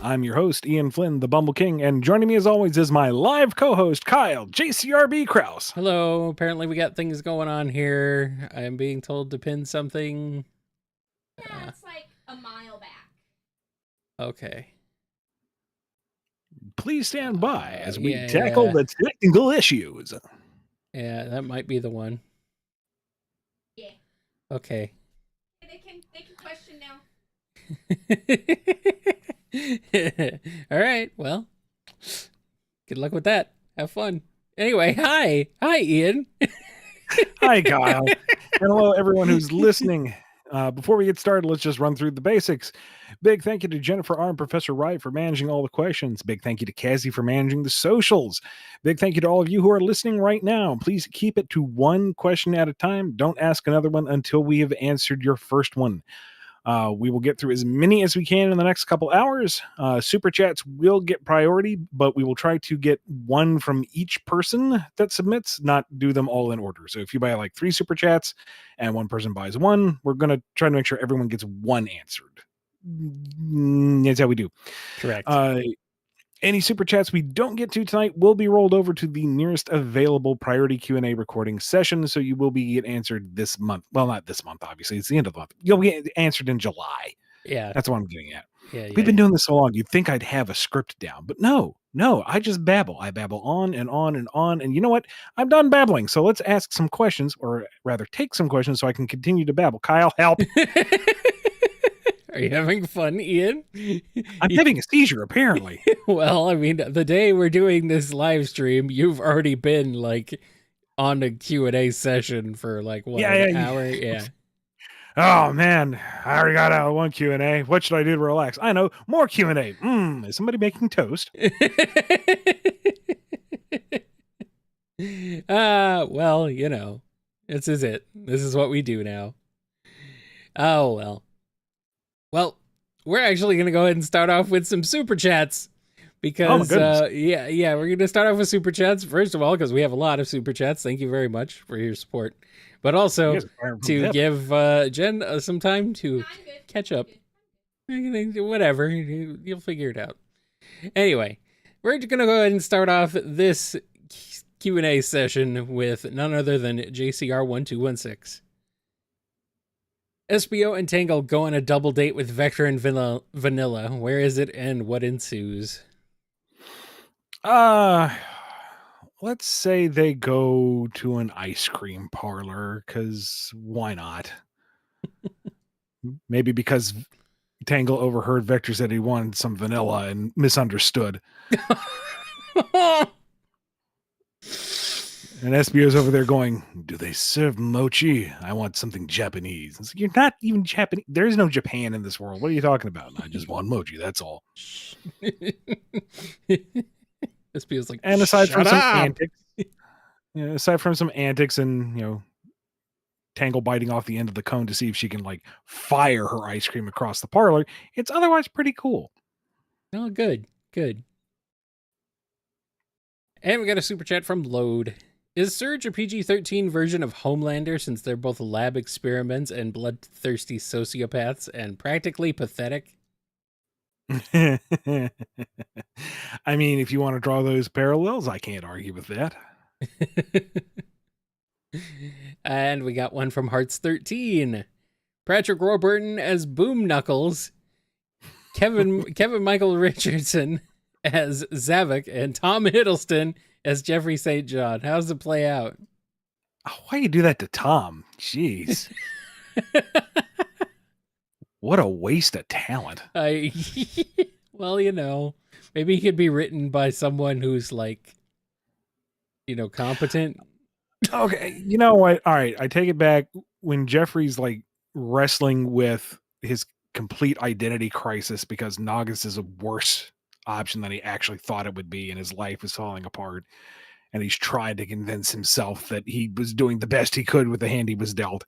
I'm your host, Ian Flynn, the Bumble King, and joining me as always is my live co-host, Kyle, JCRB Kraus. Hello, apparently we got things going on here. I am being told to pin something. Yeah, it's like a mile back. Okay. Please stand by as we tackle the technical issues. Yeah, that might be the one. Yeah. Okay. They can question now. All right, well, good luck with that. Have fun. Anyway, hi, Ian. Hi, Kyle. And hello, everyone who's listening. Before we get started, let's just run through the basics. Big thank you to Jennifer R. and Professor Wright for managing all the questions. Big thank you to Cassie for managing the socials. Big thank you to all of you who are listening right now. Please keep it to one question at a time. Don't ask another one until we have answered your first one. We will get through as many as we can in the next couple hours. Super chats will get priority, but we will try to get one from each person that submits, not do them all in order. So if you buy like 3 super chats and one person buys one, we're going to try to make sure everyone gets one answered. That's how we do. Correct. Any super chats we don't get to tonight will be rolled over to the nearest available priority Q&A recording session, so you will be answered this month. Well, not this month, obviously. It's the end of the month. You'll get answered in July. Yeah. That's what I'm getting at. Yeah, We've been doing this so long, you'd think I'd have a script down. But no, I just babble. I babble on and on and on. And you know what? I'm done babbling. So let's ask some questions, or rather take some questions so I can continue to babble. Kyle, help. Are you having fun, Ian? I'm having a seizure, apparently. Well, I mean, the day we're doing this live stream, you've already been like on a Q&A session for like what, an hour? Yeah. Oh man, I already got out of one Q&A. What should I do to relax? I know, more Q&A. Is somebody making toast? Well, you know, this is it. This is what we do now. Oh, well. Well, we're actually going to go ahead and start off with some super chats because, we're going to start off with super chats. First of all, because we have a lot of super chats. Thank you very much for your support. But also to give Jen some time to catch up. Whatever. You'll figure it out. Anyway, we're going to go ahead and start off this Q&A session with none other than JCR1216. SBO and Tangle go on a double date with Vector and Vanilla. Where is it and what ensues? Let's say they go to an ice cream parlor, because why not? Maybe because Tangle overheard Vector said he wanted some vanilla and misunderstood. And SBO's over there going, do they serve mochi? I want something Japanese. It's like, you're not even Japanese. There is no Japan in this world. What are you talking about? I just want mochi. That's all. SBO's like, and aside from some antics, and Tangle biting off the end of the cone to see if she can like fire her ice cream across the parlor, it's otherwise pretty cool. Oh, good. And we got a super chat from Load. Is Surge a PG-13 version of Homelander, since they're both lab experiments and bloodthirsty sociopaths and practically pathetic? I mean, if you want to draw those parallels, I can't argue with that. And we got one from Hearts 13. Patrick Warburton as Boom Knuckles, Kevin Michael Richardson as Zavik, and Tom Hiddleston as Jeffrey St. John. How's it play out? Oh, why you do that to Tom? Jeez. What a waste of talent. Well, maybe he could be written by someone who's like, competent. Okay, you know what? All right, I take it back. When Jeffrey's like wrestling with his complete identity crisis because Naugus is a worse option than he actually thought it would be, and his life is falling apart, and he's tried to convince himself that he was doing the best he could with the hand he was dealt.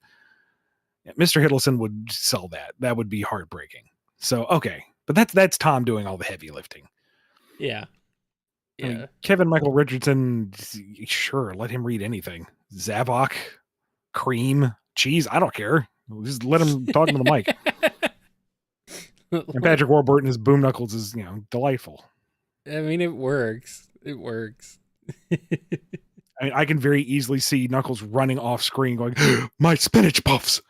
Mr. Hiddleston would sell that. That would be heartbreaking. So, okay. But that's Tom doing all the heavy lifting. Yeah. I mean, Kevin Michael Richardson, sure, let him read anything. Zavok, cream, cheese, I don't care. Just let him talk into the mic. And Patrick Warburton as Boom Knuckles is, delightful. I mean, it works. It works. I mean, I can very easily see Knuckles running off screen going, my spinach puffs.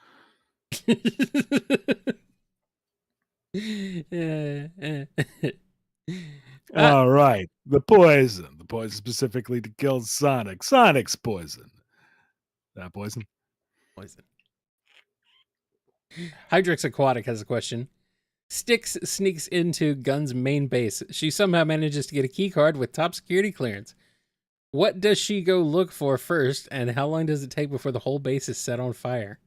All right. The poison. The poison specifically to kill Sonic. Sonic's poison. That poison. Poison. Hydrix Aquatic has a question. Styx sneaks into Gun's main base. She somehow manages to get a key card with top security clearance. What does she go look for first, and how long does it take before the whole base is set on fire?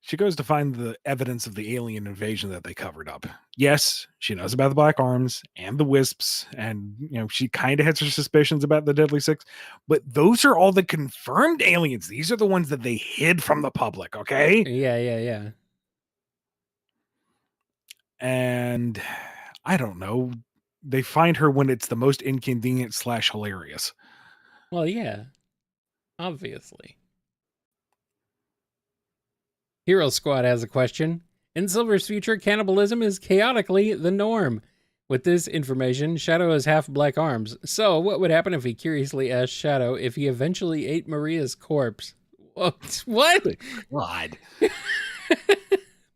She goes to find the evidence of the alien invasion that they covered up. Yes, she knows about the Black Arms and the Wisps, and she kind of has her suspicions about the Deadly Six, but those are all the confirmed aliens. These are the ones that they hid from the public, okay? Yeah. And I don't know. They find her when it's the most inconvenient / hilarious. Well, yeah. Obviously. Hero Squad has a question. In Silver's future, cannibalism is chaotically the norm. With this information, Shadow has half black arms. So, what would happen if he curiously asked Shadow if he eventually ate Maria's corpse? What? God.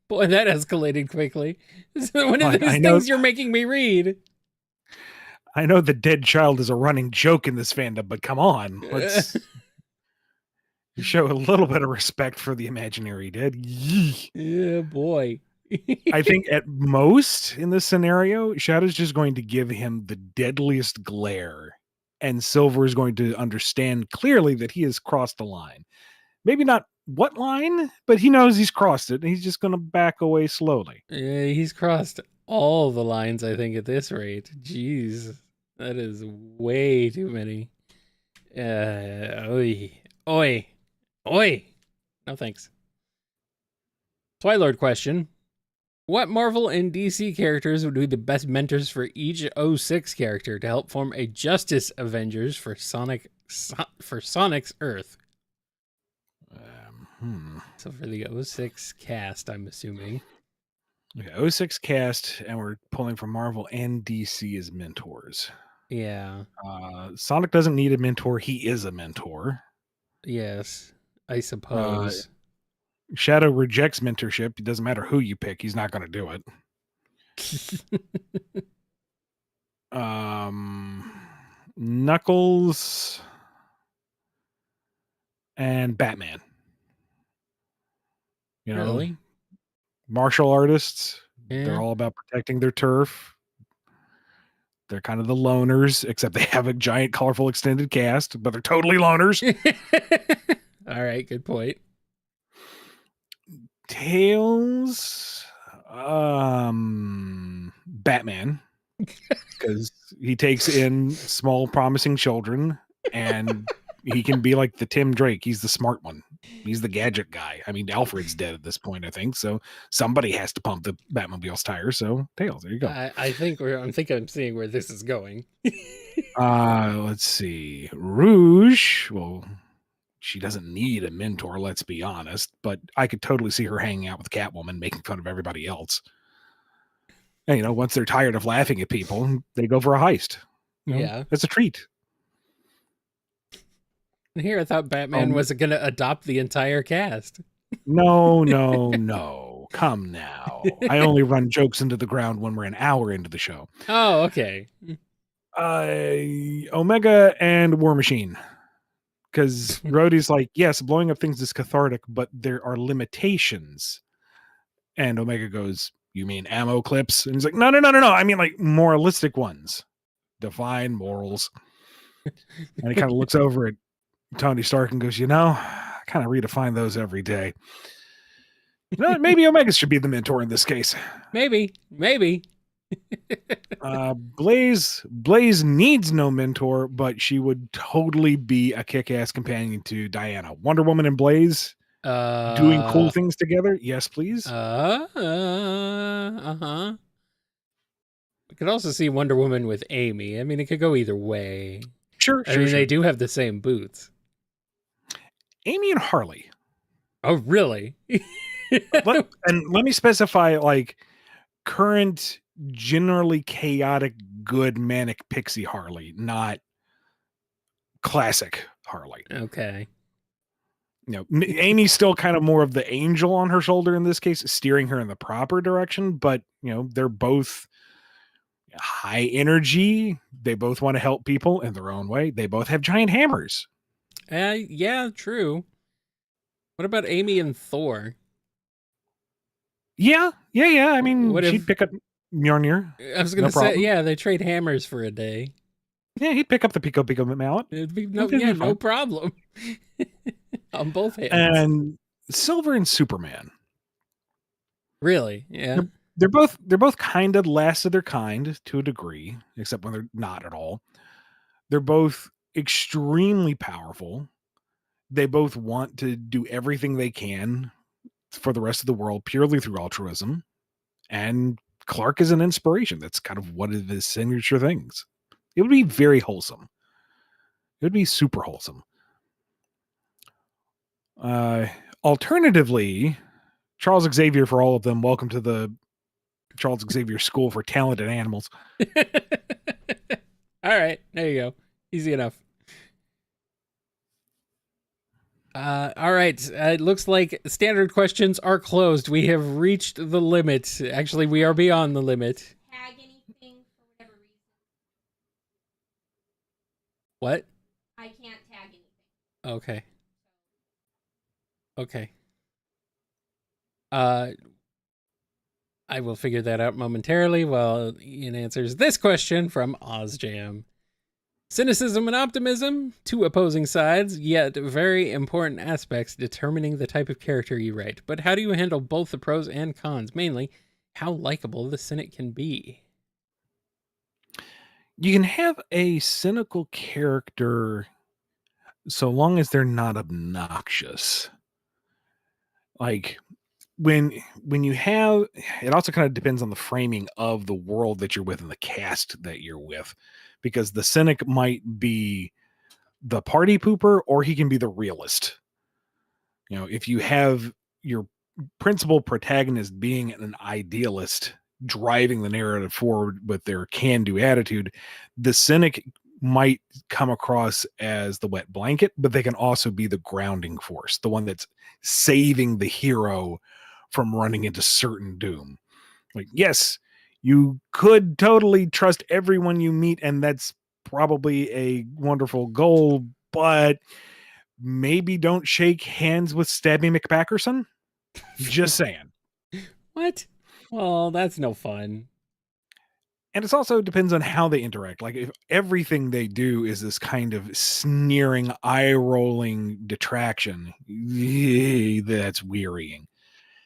Boy, that escalated quickly. This is one of these things you're making me read. I know the dead child is a running joke in this fandom, but come on. Let's show a little bit of respect for the imaginary dead. Yeah, boy. I think at most in this scenario, Shadow's just going to give him the deadliest glare, and Silver is going to understand clearly that he has crossed the line. Maybe not what line, but he knows he's crossed it, and he's just going to back away slowly. Yeah, he's crossed all the lines, I think, at this rate. Jeez, that is way too many. Oi. No thanks. Twilord question. What Marvel and DC characters would be the best mentors for each 06 character to help form a Justice Avengers for Sonic's Earth? So for the 06 cast, I'm assuming. Okay, 06 cast, and we're pulling from Marvel and DC as mentors. Yeah. Sonic doesn't need a mentor. He is a mentor. Yes, I suppose. Shadow rejects mentorship. It doesn't matter who you pick. He's not going to do it. Knuckles and Batman. Really? Martial artists. Yeah. They're all about protecting their turf. They're kind of the loners, except they have a giant, colorful, extended cast, but they're totally loners. All right, good point. Tails, Batman, because he takes in small, promising children, and he can be like the Tim Drake. He's the smart one. He's the gadget guy. I mean, Alfred's dead at this point, I think. So somebody has to pump the Batmobile's tires. So Tails, there you go. I think I'm seeing where this is going. Let's see. Rouge. Well, she doesn't need a mentor, let's be honest. But I could totally see her hanging out with Catwoman, making fun of everybody else. And, once they're tired of laughing at people, they go for a heist. Yeah. It's a treat. Here, I thought Batman was going to adopt the entire cast. No. Come now. I only run jokes into the ground when we're an hour into the show. Oh, okay. Omega and War Machine. Because Rhodey's like, yes, blowing up things is cathartic, but there are limitations. And Omega goes, you mean ammo clips? And he's like, no. I mean, like, moralistic ones. Define morals. And he kind of looks over at Tony Stark and goes, I kind of redefine those every day. Maybe Omega should be the mentor in this case. Maybe. Blaze needs no mentor, but she would totally be a kick-ass companion to Diana. Wonder Woman and Blaze doing cool things together. Yes, please. We could also see Wonder Woman with Amy. I mean, it could go either way. Sure. They do have the same boots. Amy and Harley. Oh, really? Let me specify, like, current, generally chaotic, good manic pixie Harley, not classic Harley. Okay. Amy's still kind of more of the angel on her shoulder in this case, steering her in the proper direction, but they're both high energy. They both want to help people in their own way. They both have giant hammers. Yeah, true. What about Amy and Thor? Yeah. I mean, What she'd if- pick up Mjolnir. I was gonna say, yeah, they trade hammers for a day. Yeah, he'd pick up the Pico mallet. It'd be It'd be no fine. problem. On both hands. And Silver and Superman. Really? Yeah. They're both kind of last of their kind to a degree, except when they're not at all. They're both extremely powerful. They both want to do everything they can for the rest of the world purely through altruism. And Clark is an inspiration. That's kind of one of his signature things. It would be very wholesome. It would be super wholesome. Alternatively, Charles Xavier for all of them. Welcome to the Charles Xavier School for Talented Animals. All right, there you go. Easy enough. All right. It looks like standard questions are closed. We have reached the limit. Actually, we are beyond the limit. Tag anything for whatever reason. What? I can't tag anything. Okay. I will figure that out momentarily while Ian answers this question from OzJam. Cynicism and optimism, two opposing sides, yet very important aspects determining the type of character you write. But how do you handle both the pros and cons? Mainly, how likable the cynic can be. You can have a cynical character so long as they're not obnoxious. Like when you have, it also kind of depends on the framing of the world that you're with and the cast that you're with, because the cynic might be the party pooper or he can be the realist. If you have your principal protagonist being an idealist driving the narrative forward with their can-do attitude, the cynic might come across as the wet blanket, but they can also be the grounding force, the one that's saving the hero from running into certain doom. Like, yes, you could totally trust everyone you meet, and that's probably a wonderful goal, but maybe don't shake hands with Stabby McPackerson. Just saying. What? Well, that's no fun. And it also depends on how they interact. Like if everything they do is this kind of sneering, eye-rolling detraction, that's wearying.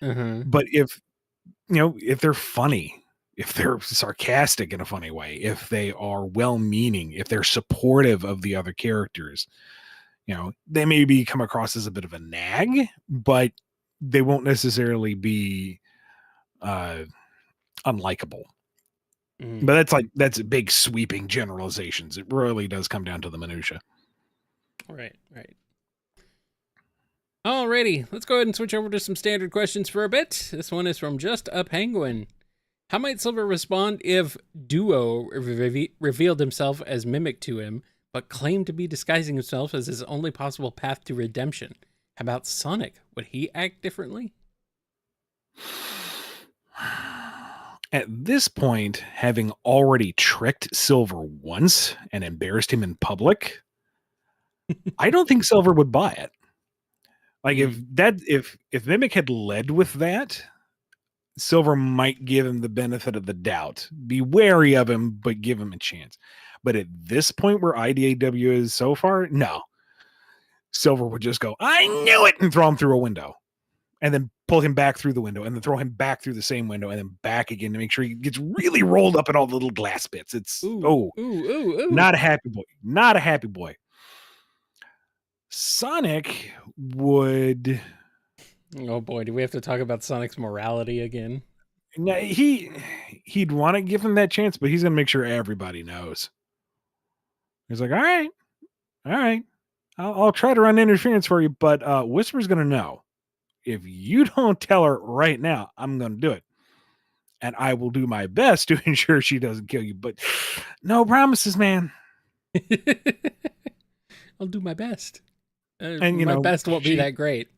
Uh-huh. But if they're funny, if they're sarcastic in a funny way, if they are well-meaning, if they're supportive of the other characters, they maybe come across as a bit of a nag, but they won't necessarily be unlikable. But that's big sweeping generalizations. It really does come down to the minutia. Right. Alrighty, let's go ahead and switch over to some standard questions for a bit. This one is from Just a Penguin. How might Silver respond if Duo revealed himself as Mimic to him, but claimed to be disguising himself as his only possible path to redemption? How about Sonic? Would he act differently? At this point, having already tricked Silver once and embarrassed him in public, I don't think Silver would buy it. Like if Mimic had led with that, Silver might give him the benefit of the doubt. Be wary of him, but give him a chance. But at this point where IDAW is so far, no. Silver would just go, I knew it, and throw him through a window. And then pull him back through the window, and then throw him back through the same window, and then back again to make sure he gets really rolled up in all the little glass bits. It's not a happy boy. Not a happy boy. Sonic would. Oh boy, do we have to talk about Sonic's morality again? No, he'd want to give him that chance, but he's gonna make sure everybody knows. He's like, all right, I'll try to run interference for you, but Whisper's gonna know. If you don't tell her right now, I'm gonna do it. and I will do my best to ensure she doesn't kill you, but no promises, man. I'll do my best. And My best won't be that great.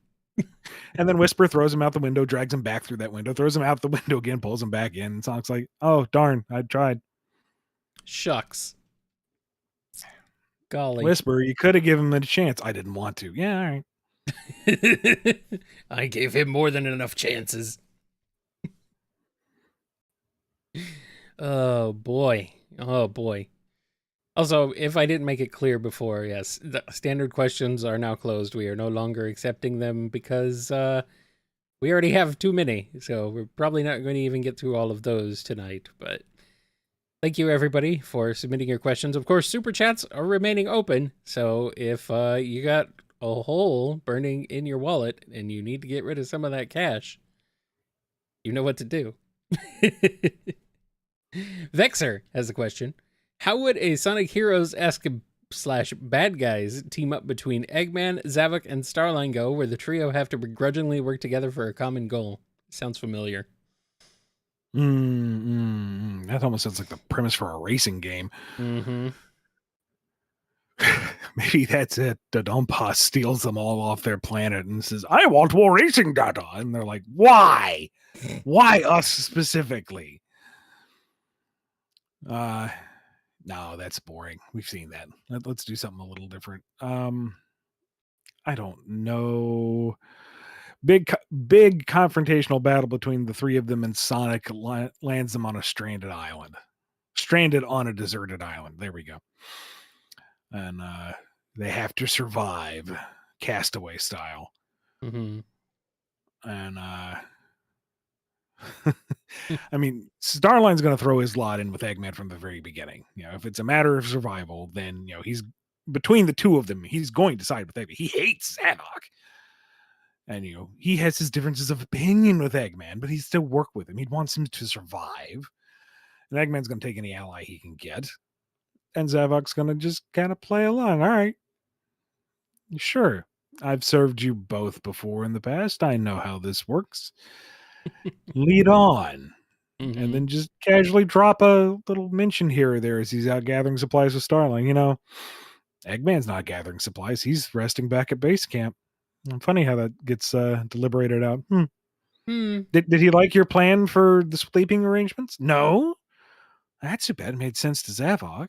And then Whisper throws him out the window, drags him back through that window, throws him out the window again, pulls him back in. And Sonic's like, oh, darn, I tried. Shucks. Golly. Whisper, you could have given him a chance. I didn't want to. Yeah, all right. I gave him more than enough chances. Oh, boy. Oh, boy. Also, if I didn't make it clear before, yes, the standard questions are now closed. We are no longer accepting them because we already have too many. So we're probably not going to even get through all of those tonight. But thank you, everybody, for submitting your questions. Of course, Super Chats are remaining open. So if you got a hole burning in your wallet and you need to get rid of some of that cash, you know what to do. Vexer has a question. How would a Sonic Heroes-esque / bad guys team up between Eggman, Zavok, and Starline go, where the trio have to begrudgingly work together for a common goal? Sounds familiar. That almost sounds like the premise for a racing game. Mm-hmm. Maybe that's it. The Dompas steals them all off their planet and says, I want more racing data. And they're like, why? Why us specifically? No, that's boring. We've seen that. Let's do something a little different. I don't know. Big confrontational battle between the three of them, and Sonic lands them on a stranded island. Stranded on a deserted island. There we go. And they have to survive, Castaway style. Mm-hmm. And I mean, Starline's going to throw his lot in with Eggman from the very beginning. You know, if it's a matter of survival, then, you know, he's between the two of them, he's going to side with Eggman. He hates Zavok. And, you know, he has his differences of opinion with Eggman, but he still work with him. He wants him to survive. And Eggman's going to take any ally he can get. And Zavok's going to just kind of play along. All right. Sure. I've served you both before in the past. I know how this works. Lead on. Mm-hmm. And then just casually drop a little mention here or there as he's out gathering supplies with Starline. You know, Eggman's not gathering supplies. He's resting back at base camp. Funny how that gets deliberated out. Did he like your plan for the sleeping arrangements? No. That's too bad. It made sense to Zavok.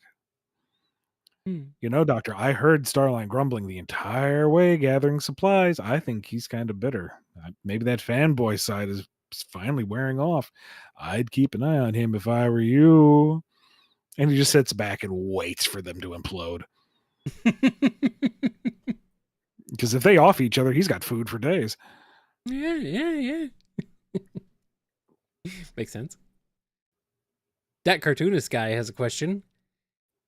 You know, Doctor, I heard Starline grumbling the entire way gathering supplies. I think he's kind of bitter. Maybe that fanboy side is finally wearing off. I'd keep an eye on him if I were you. And he just sits back and waits for them to implode. Because if they off each other, he's got food for days. Yeah. Makes sense. That cartoonist guy has a question.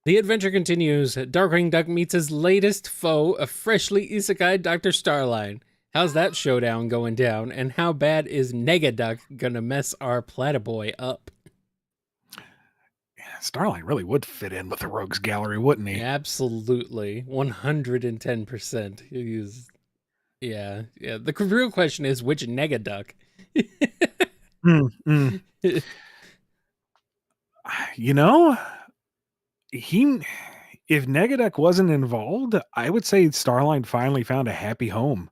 The adventure continues. Darkwing Duck meets his latest foe, a freshly isekai Dr. Starline. How's that showdown going down? And how bad is Negaduck gonna mess our Platyboy up? Yeah, Starline really would fit in with the Rogues Gallery, wouldn't he? Absolutely. 110%. He's... Yeah. The real question is, which Negaduck? You know... If Negaduck wasn't involved, I would say Starline finally found a happy home.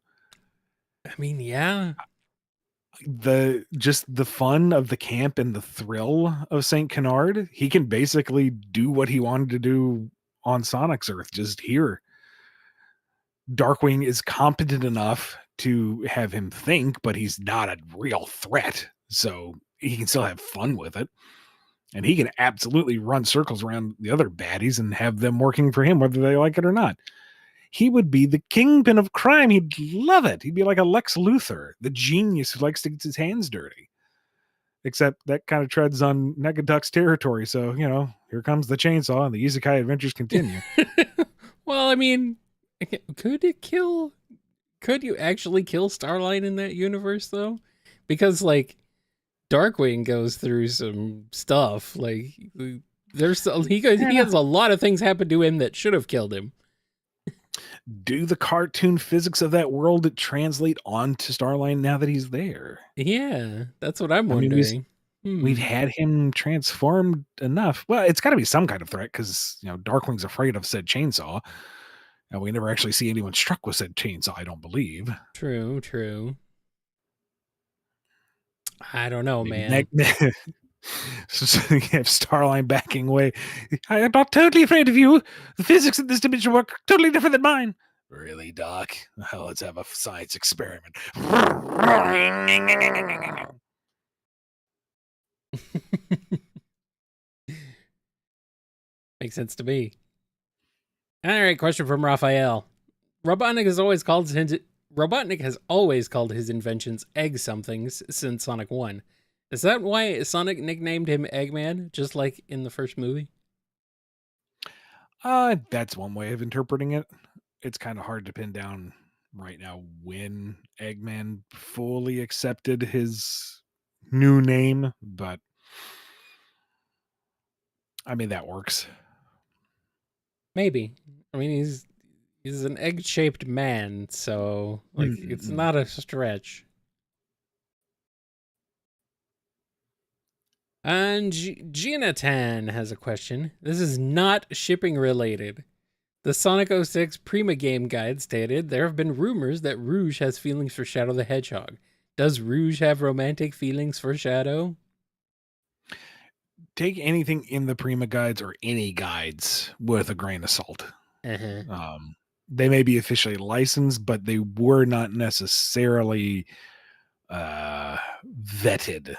I mean, yeah. The fun of the camp and the thrill of St. Canard, he can basically do what he wanted to do on Sonic's Earth, just here. Darkwing is competent enough to have him think, but he's not a real threat, so he can still have fun with it. And he can absolutely run circles around the other baddies and have them working for him, whether they like it or not. He would be the kingpin of crime. He'd love it. He'd be like a Lex Luthor, the genius who likes to get his hands dirty. Except that kind of treads on Negaduck's territory. So, you know, here comes the chainsaw and the isekai adventures continue. Well, I mean, could you actually kill Starline in that universe, though? Because, like, Darkwing goes through some stuff. Like, he has a lot of things happen to him that should have killed him. Do the cartoon physics of that world translate onto Starline now that he's there? Yeah, that's what I'm wondering. we've had him transformed enough. Well, it's got to be some kind of threat because, Darkwing's afraid of said chainsaw. And we never actually see anyone struck with said chainsaw, I don't believe. True. I don't know, Maybe man. So you have Starline backing away. I am not totally afraid of you. The physics in this dimension work totally different than mine. Really, Doc? Well, let's have a science experiment. Makes sense to me. All right, question from Raphael. Robotnik has always called his inventions egg somethings since Sonic 1. Is that why Sonic nicknamed him Eggman, just like in the first movie? That's one way of interpreting it. It's kind of hard to pin down right now when Eggman fully accepted his new name, but I mean that works. Maybe. I mean, he's an egg-shaped man, so it's not a stretch. And Jonathan has a question. This is not shipping related. The Sonic 06 Prima Game Guide stated there have been rumors that Rouge has feelings for Shadow the Hedgehog. Does Rouge have romantic feelings for Shadow? Take anything in the Prima guides or any guides with a grain of salt. They may be officially licensed, but they were not necessarily vetted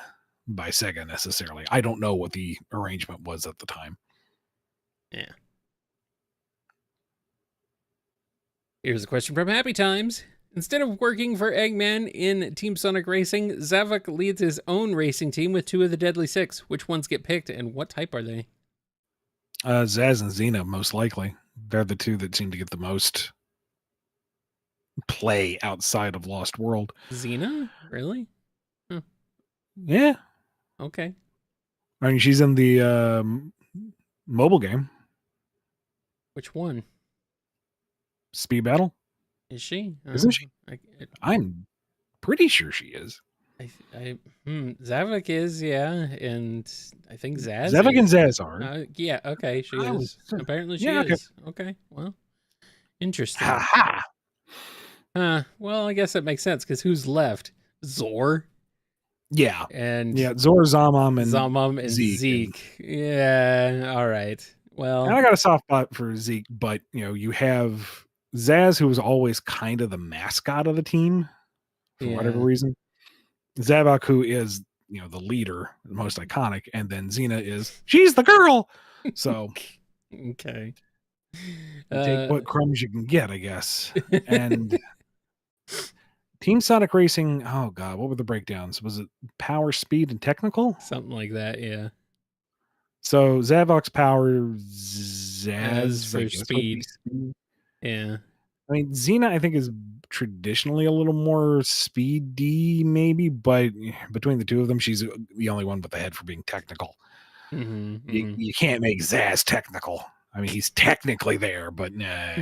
by Sega necessarily. I don't know what the arrangement was at the time. Yeah. Here's a question from Happy Times. Instead of working for Eggman in Team Sonic Racing, Zavok leads his own racing team with 2 of the Deadly 6. Which ones get picked, and what type are they? Zaz and Xena, most likely. They're the 2 that seem to get the most play outside of Lost World. Xena? Really? Huh. Yeah. Okay. I mean, she's in the mobile game. Which one? Speed Battle? Is she? Isn't she? I'm pretty sure she is. Zavok is, yeah, and I think Zaz Zavok and is. Zaz are. Yeah, okay, she is. Apparently she okay. is. Okay, well, interesting. Ha ha! Well, I guess that makes sense, because who's left? Zor? Yeah. And Zor, Zamam, and Zeke. Yeah, all right. Well, and I got a soft spot for Zeke, but you have Zaz, who was always kind of the mascot of the team for whatever reason. Zavok, who is the leader, the most iconic, and then Xena she's the girl. So okay, take what crumbs you can get, I guess. And Team Sonic Racing, oh god, what were the breakdowns? Was it power, speed, and technical? Something like that, yeah. So Zavok's power, Zaz for speed. Yeah. I mean, Xena, I think, is traditionally a little more speedy, maybe, but between the 2 of them, she's the only one with the head for being technical. You can't make Zaz technical. I mean, he's technically there, but nah.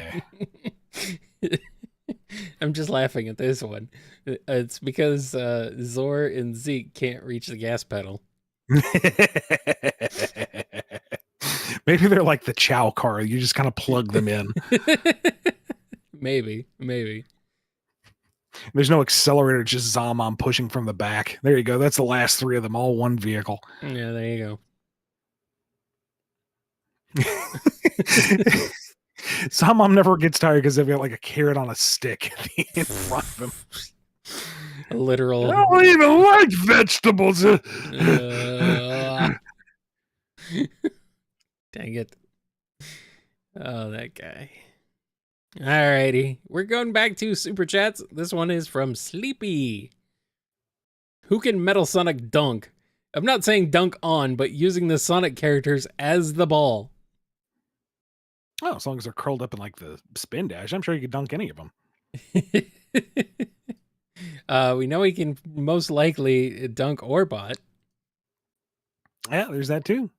I'm just laughing at this one. It's because Zor and Zeke can't reach the gas pedal. Maybe they're like the Chow car. You just kind of plug them in. Maybe. There's no accelerator, just Zamam pushing from the back. There you go. That's the last 3 of them, all one vehicle. Yeah, there you go. Zamam never gets tired because they've got like a carrot on a stick in front of him. A literal. I don't even like vegetables. Dang it. Oh, that guy. Alrighty. We're going back to Super Chats. This one is from Sleepy. Who can Metal Sonic dunk? I'm not saying dunk on, but using the Sonic characters as the ball. Oh, as long as they're curled up in like the spin dash, I'm sure you could dunk any of them. We know he can most likely dunk Orbot. Yeah, there's that too.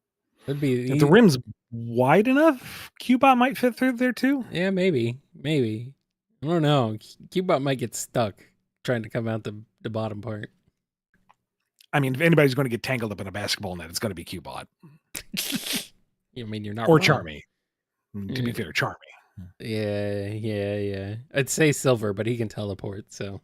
Could be if the rim's wide enough, Cubot might fit through there too. Yeah, maybe. I don't know. Cubot might get stuck trying to come out the bottom part. I mean, if anybody's going to get tangled up in a basketball net, it's going to be Cubot. You mean you're not Or wrong. Charmy. To be fair, Charmy. Yeah. I'd say Silver, but he can teleport, so.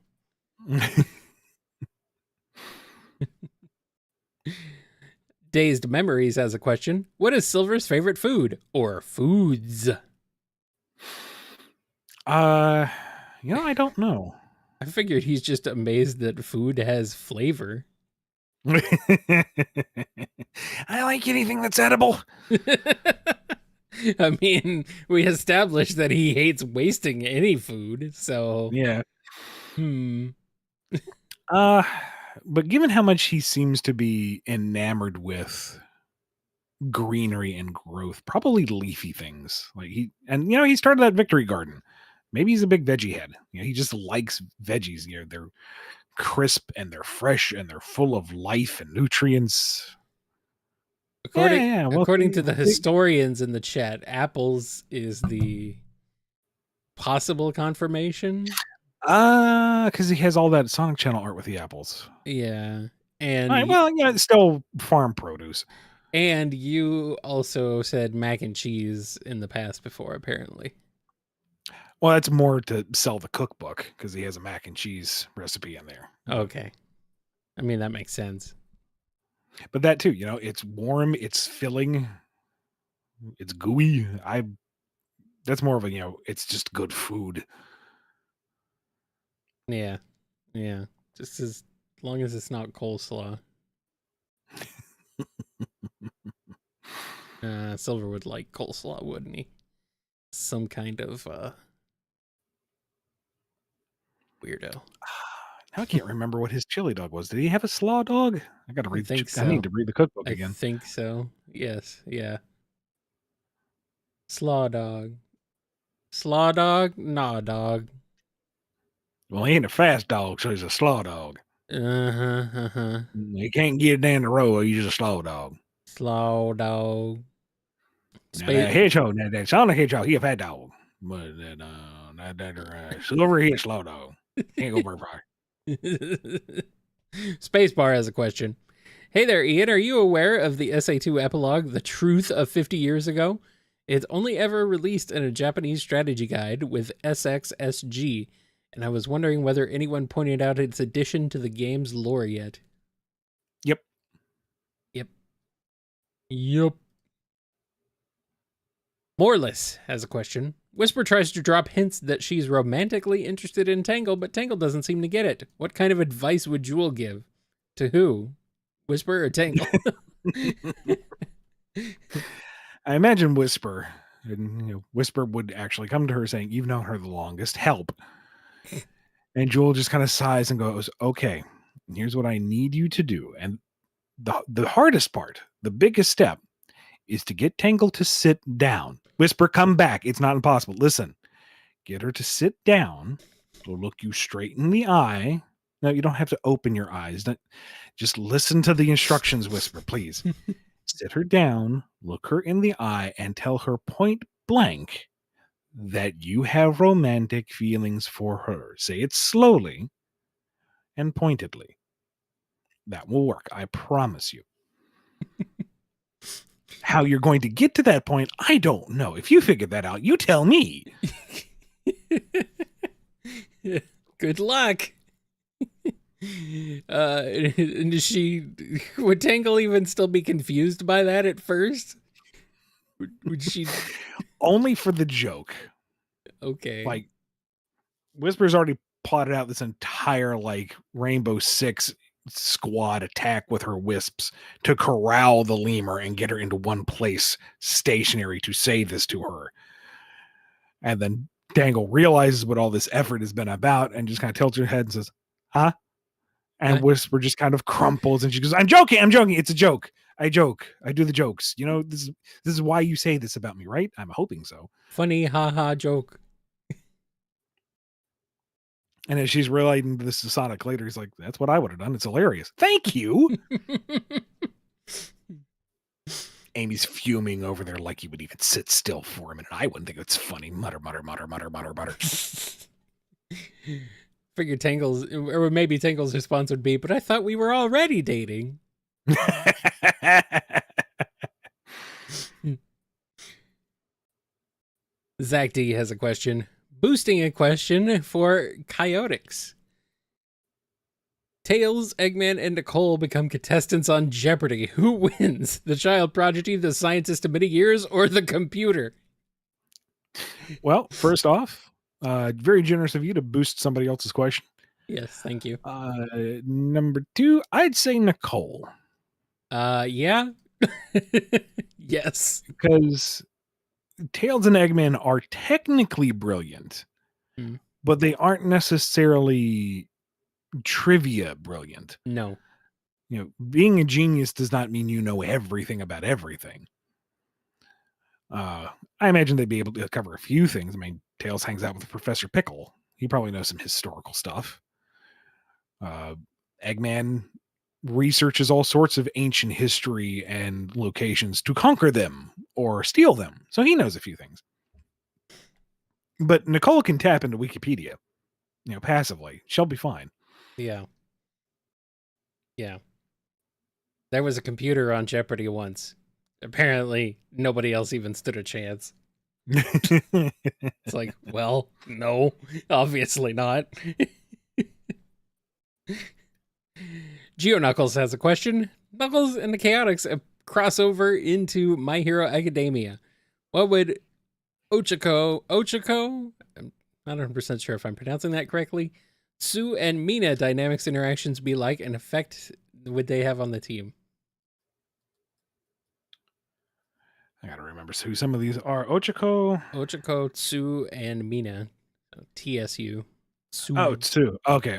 Dazed Memories has a question. What is Silver's favorite food or foods? I don't know. I figured he's just amazed that food has flavor. I like anything that's edible. I mean, we established that he hates wasting any food, so. Yeah. But given how much he seems to be enamored with greenery and growth, probably leafy things. Like he started that Victory Garden. Maybe he's a big veggie head. He just likes veggies. They're crisp and they're fresh and they're full of life and nutrients. According to the historians in the chat, apples is the possible confirmation. Because he has all that Sonic Channel art with the apples. Yeah. And it's still farm produce. And you also said mac and cheese in the past before, apparently. Well, that's more to sell the cookbook because he has a mac and cheese recipe in there. Okay. I mean, that makes sense. But that too, it's warm, it's filling, it's gooey. That's more of a, it's just good food. Yeah. Just as long as it's not coleslaw. Silver would like coleslaw, wouldn't he? Some kind of weirdo. Now I can't remember what his chili dog was. Did he have a slaw dog? I got to read. So. I need to read the cookbook again. I think so. Yes. Yeah. Slaw dog. Slaw dog? Nah, dog. Well, he ain't a fast dog, so he's a slaw dog. He can't get down the road. He's a slow dog. Slow dog. That hedgehog, that Sonic Hedgehog, he a fat dog. But Silver, he a slow dog. Can't go very far. Spacebar has a question. Hey there, Ian. Are you aware of the SA2 epilogue, The Truth of 50 Years Ago? It's only ever released in a Japanese strategy guide with SXSG, and I was wondering whether anyone pointed out its addition to the game's lore yet. Yep. Moreless has a question. Whisper tries to drop hints that she's romantically interested in Tangle, but Tangle doesn't seem to get it. What kind of advice would Jewel give? To who? Whisper or Tangle? I imagine Whisper. And, Whisper would actually come to her saying, "You've known her the longest. Help." And Jewel just kind of sighs and goes, "Okay, here's what I need you to do." And the hardest part, the biggest step, is to get Tangle to sit down. Whisper, come back. It's not impossible. Listen, get her to sit down. She'll look you straight in the eye. No, you don't have to open your eyes. Just listen to the instructions, Whisper, please. Sit her down, look her in the eye, and tell her point blank that you have romantic feelings for her. Say it slowly and pointedly. That will work. I promise you. How you're going to get to that point, I don't know. If you figure that out, you tell me. Good luck. And would Tangle even still be confused by that at first? Would she? Only for the joke. Okay. Like, Whisper's already plotted out this entire, Rainbow Six squad attack with her wisps to corral the lemur and get her into one place stationary to say this to her. And then Tangle realizes what all this effort has been about and just kind of tilts her head and says, "Huh?" And Whisper just kind of crumples and she goes, I'm joking. It's a joke. I joke. I do the jokes. This is why you say this about me, right? I'm hoping so. Funny, haha joke. And as she's relating this to Sonic later, he's like, that's what I would have done. It's hilarious. Thank you. Amy's fuming over there like he would even sit still for him. And I wouldn't think it's funny. Mutter, mutter, mutter, mutter, mutter, mutter. Figured Tangle's, or maybe Tangle's response would be, but I thought we were already dating. Zach D has a question. Boosting a question for Chaotix. Tails, Eggman, and Nicole become contestants on Jeopardy. Who wins? The child prodigy, the scientist of many years, or the computer? Well, first off, very generous of you to boost somebody else's question. Yes, thank you. Number 2, I'd say Nicole. Yeah. Yes. Because Tails and Eggman are technically brilliant, but they aren't necessarily trivia brilliant. No. You know, being a genius does not mean you know everything about everything. I imagine they'd be able to cover a few things. I mean, Tails hangs out with Professor Pickle. He probably knows some historical stuff. Eggman researches all sorts of ancient history and locations to conquer them or steal them. So he knows a few things. But Nicole can tap into Wikipedia, passively. She'll be fine. Yeah. Yeah. There was a computer on Jeopardy once. Apparently, nobody else even stood a chance. It's like, well, no, obviously not. Geo Knuckles has a question. Knuckles and the Chaotix cross over into My Hero Academia. What would Ochako, I'm not 100% sure if I'm pronouncing that correctly, Sue and Mina dynamics interactions be like, and effect would they have on the team? I gotta remember who some of these are. Ochako, Sue, and Mina. TSU. Sue. Oh, Sue. Okay.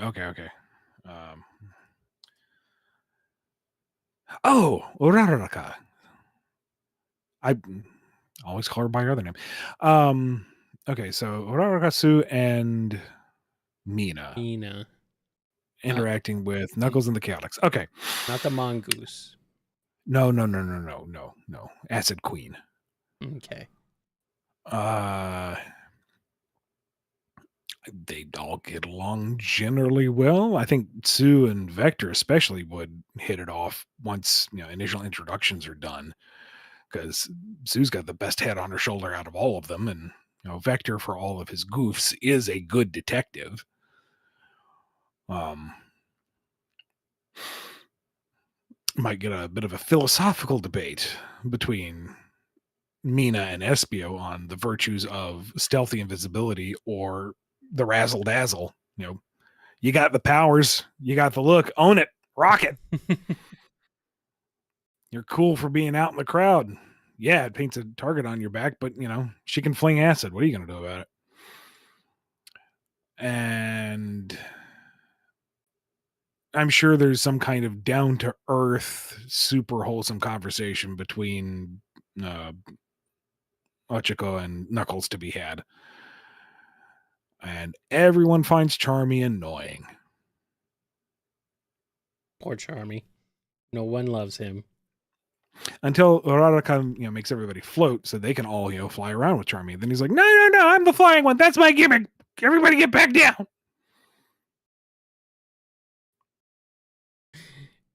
Uraraka. I always call her by her other name. Okay, so Uraraka, Sue, and Mina interacting with Knuckles and the Chaotix. Okay. Not the mongoose. No. Acid Queen. Okay. They all get along generally well. I think Sue and Vector especially would hit it off once, initial introductions are done, because Sue's got the best head on her shoulder out of all of them, and Vector, for all of his goofs, is a good detective. Might get a bit of a philosophical debate between Mina and Espio on the virtues of stealthy invisibility or the razzle dazzle. You got the powers, you got the look, own it, rock it. You're cool for being out in the crowd. Yeah, it paints a target on your back, but she can fling acid. What are you going to do about it? And I'm sure there's some kind of down to earth, super wholesome conversation between Ochako and Knuckles to be had. And everyone finds Charmy annoying. Poor Charmy. No one loves him. Until Uraraka, makes everybody float so they can all, fly around with Charmy. Then he's like, no, I'm the flying one. That's my gimmick. Everybody get back down.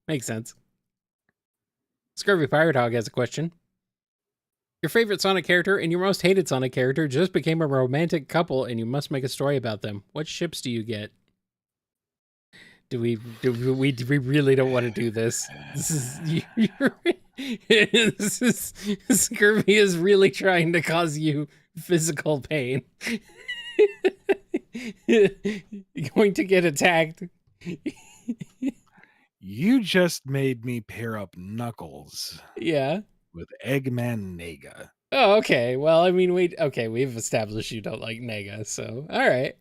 Makes sense. Scurvy Pirate Hog has a question. Your favorite Sonic character and your most hated Sonic character just became a romantic couple, and you must make a story about them. What ships do you get? Do we really don't want to do this? Scurvy is really trying to cause you physical pain. You're going to get attacked. You just made me pair up Knuckles. Yeah. With Eggman Nega. Oh, okay. Well, I mean, we've established you don't like Nega, so all right.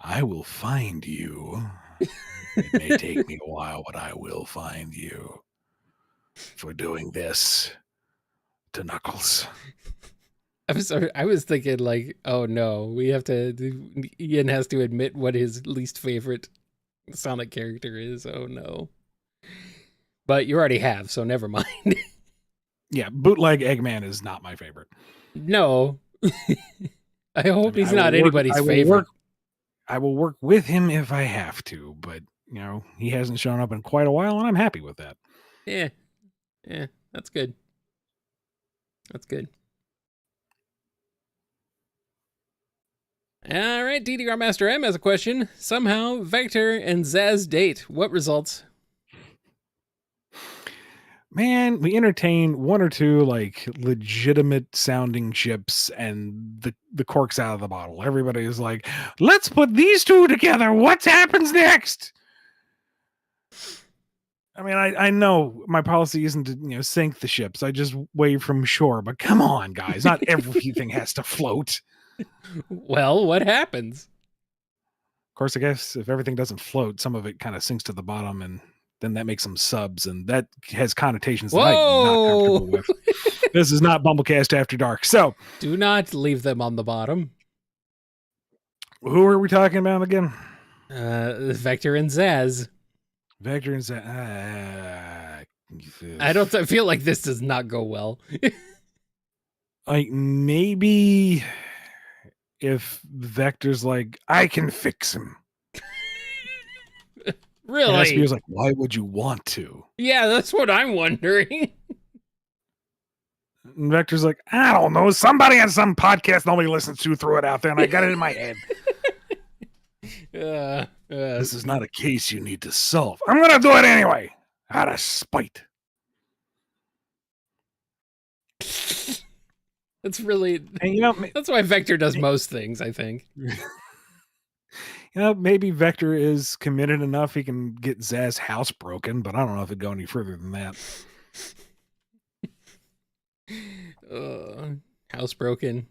I will find you. It may take me a while, but I will find you for doing this to Knuckles. I'm sorry. I was thinking like, oh no, Ian has to admit what his least favorite Sonic character is. Oh no. But you already have, so never mind. Yeah, bootleg Eggman is not my favorite. No. I hope he's not anybody's favorite. I will work with him if I have to, but he hasn't shown up in quite a while, and I'm happy with that. Yeah, that's good. That's good. All right, DDR Master M has a question. Somehow, Vector and Zaz date. What results? Man, we entertain one or two like legitimate sounding ships, and the cork's out of the bottle. Everybody is like, let's put these two together. What happens next? I mean, I know my policy isn't to sink the ships. I just wave from shore, but come on, guys. Not everything has to float. Well, what happens? Of course, I guess if everything doesn't float, some of it kind of sinks to the bottom, and then that makes them subs, and that has connotations that I'm not comfortable with. This is not BumbleKast After Dark. So do not leave them on the bottom. Who are we talking about again? Vector and Zaz. Vector and Zaz. I feel like this does not go well. Like maybe if Vector's like, I can fix him. Really? And SBO's like, why would you want to? Yeah, that's what I'm wondering. And Vector's like, I don't know. Somebody on some podcast nobody listens to threw it out there, and I got it in my head. This is not a case you need to solve. I'm going to do it anyway, out of spite. That's really... And, that's why Vector does most things, I think. Maybe Vector is committed enough he can get Zaz's house broken, but I don't know if it'd go any further than that. House broken.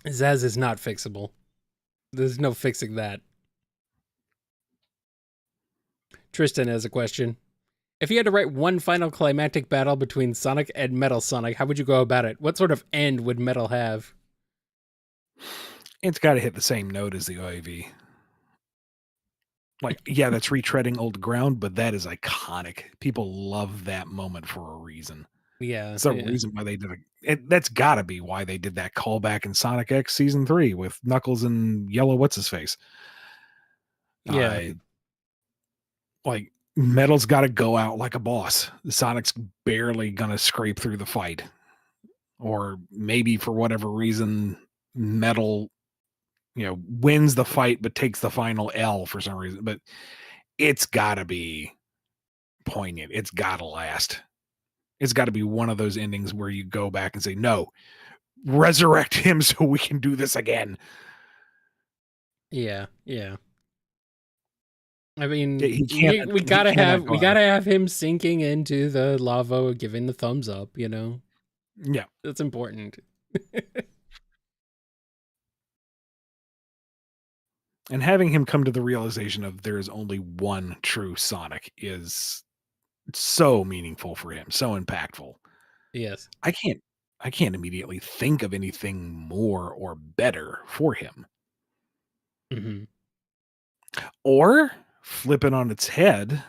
Zaz is not fixable. There's no fixing that. Tristan has a question. If you had to write one final climactic battle between Sonic and Metal Sonic, how would you go about it? What sort of end would Metal have? It's got to hit the same note as the OAV. Like, yeah, that's retreading old ground, but that is iconic. People love that moment for a reason. Yeah. It's a reason why they did it. That's got to be why they did that callback in Sonic X Season 3 with Knuckles and Yellow What's-His-Face. Yeah. Like, Metal's got to go out like a boss. Sonic's barely going to scrape through the fight. Or maybe for whatever reason, Metal, wins the fight but takes the final L for some reason. But it's got to be poignant. It's got to last. It's got to be one of those endings where you go back and say, no, resurrect him so we can do this again. Yeah. I mean, we gotta have him sinking into the lava, giving the thumbs up. Yeah, that's important. And having him come to the realization of there is only one true Sonic is so meaningful for him, so impactful. Yes, I can't immediately think of anything more or better for him. Mm-hmm. Or flip it on its head,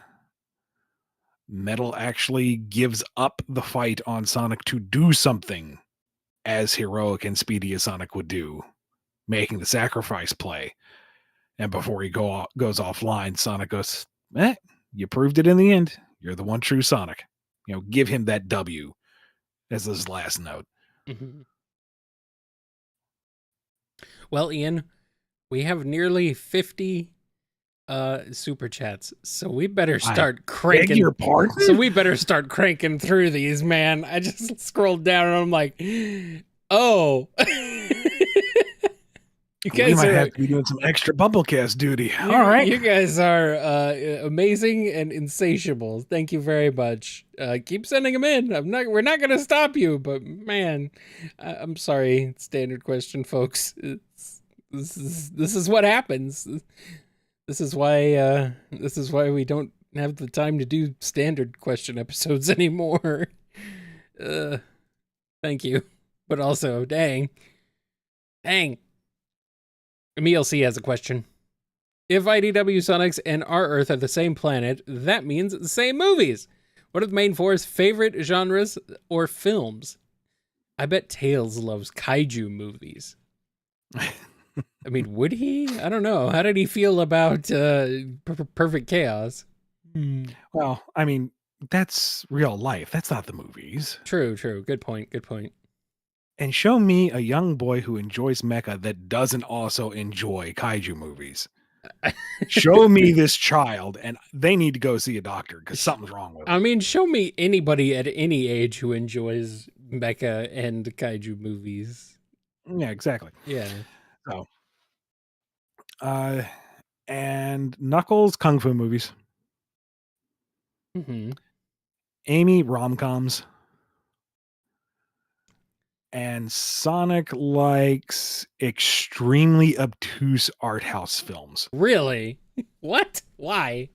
Metal actually gives up the fight on Sonic to do something as heroic and speedy as Sonic would do, making the sacrifice play. And before he goes offline, Sonic goes, you proved it in the end. You're the one true Sonic. Give him that W as his last note. Mm-hmm. Well, Ian, we have nearly 50 super chats, so we better start cranking. Beg your pardon? So we better start cranking through these, man. I just scrolled down and I'm like, oh. You guys might have to be doing some extra BumbleKast duty. All right. You guys are amazing and insatiable. Thank you very much. Keep sending them in. We're not going to stop you, but man, I'm sorry. Standard question, folks. This is what happens. This is why we don't have the time to do standard question episodes anymore. Thank you. But also, dang. Emil C has a question. If IDW Sonics and our Earth are the same planet, that means the same movies. What are the main four's favorite genres or films? I bet Tails loves kaiju movies. I mean, would he? I don't know. How did he feel about Perfect Chaos? Well, I mean, that's real life. That's not the movies. True. Good point. And show me a young boy who enjoys mecha that doesn't also enjoy kaiju movies. Show me this child, and they need to go see a doctor because something's wrong with I them. mean, show me anybody at any age who enjoys mecha and kaiju movies. Yeah, exactly. Yeah. So, and Knuckles kung fu movies. Mm-hmm. Amy rom-coms. And Sonic likes extremely obtuse art house films. Really? What? Why?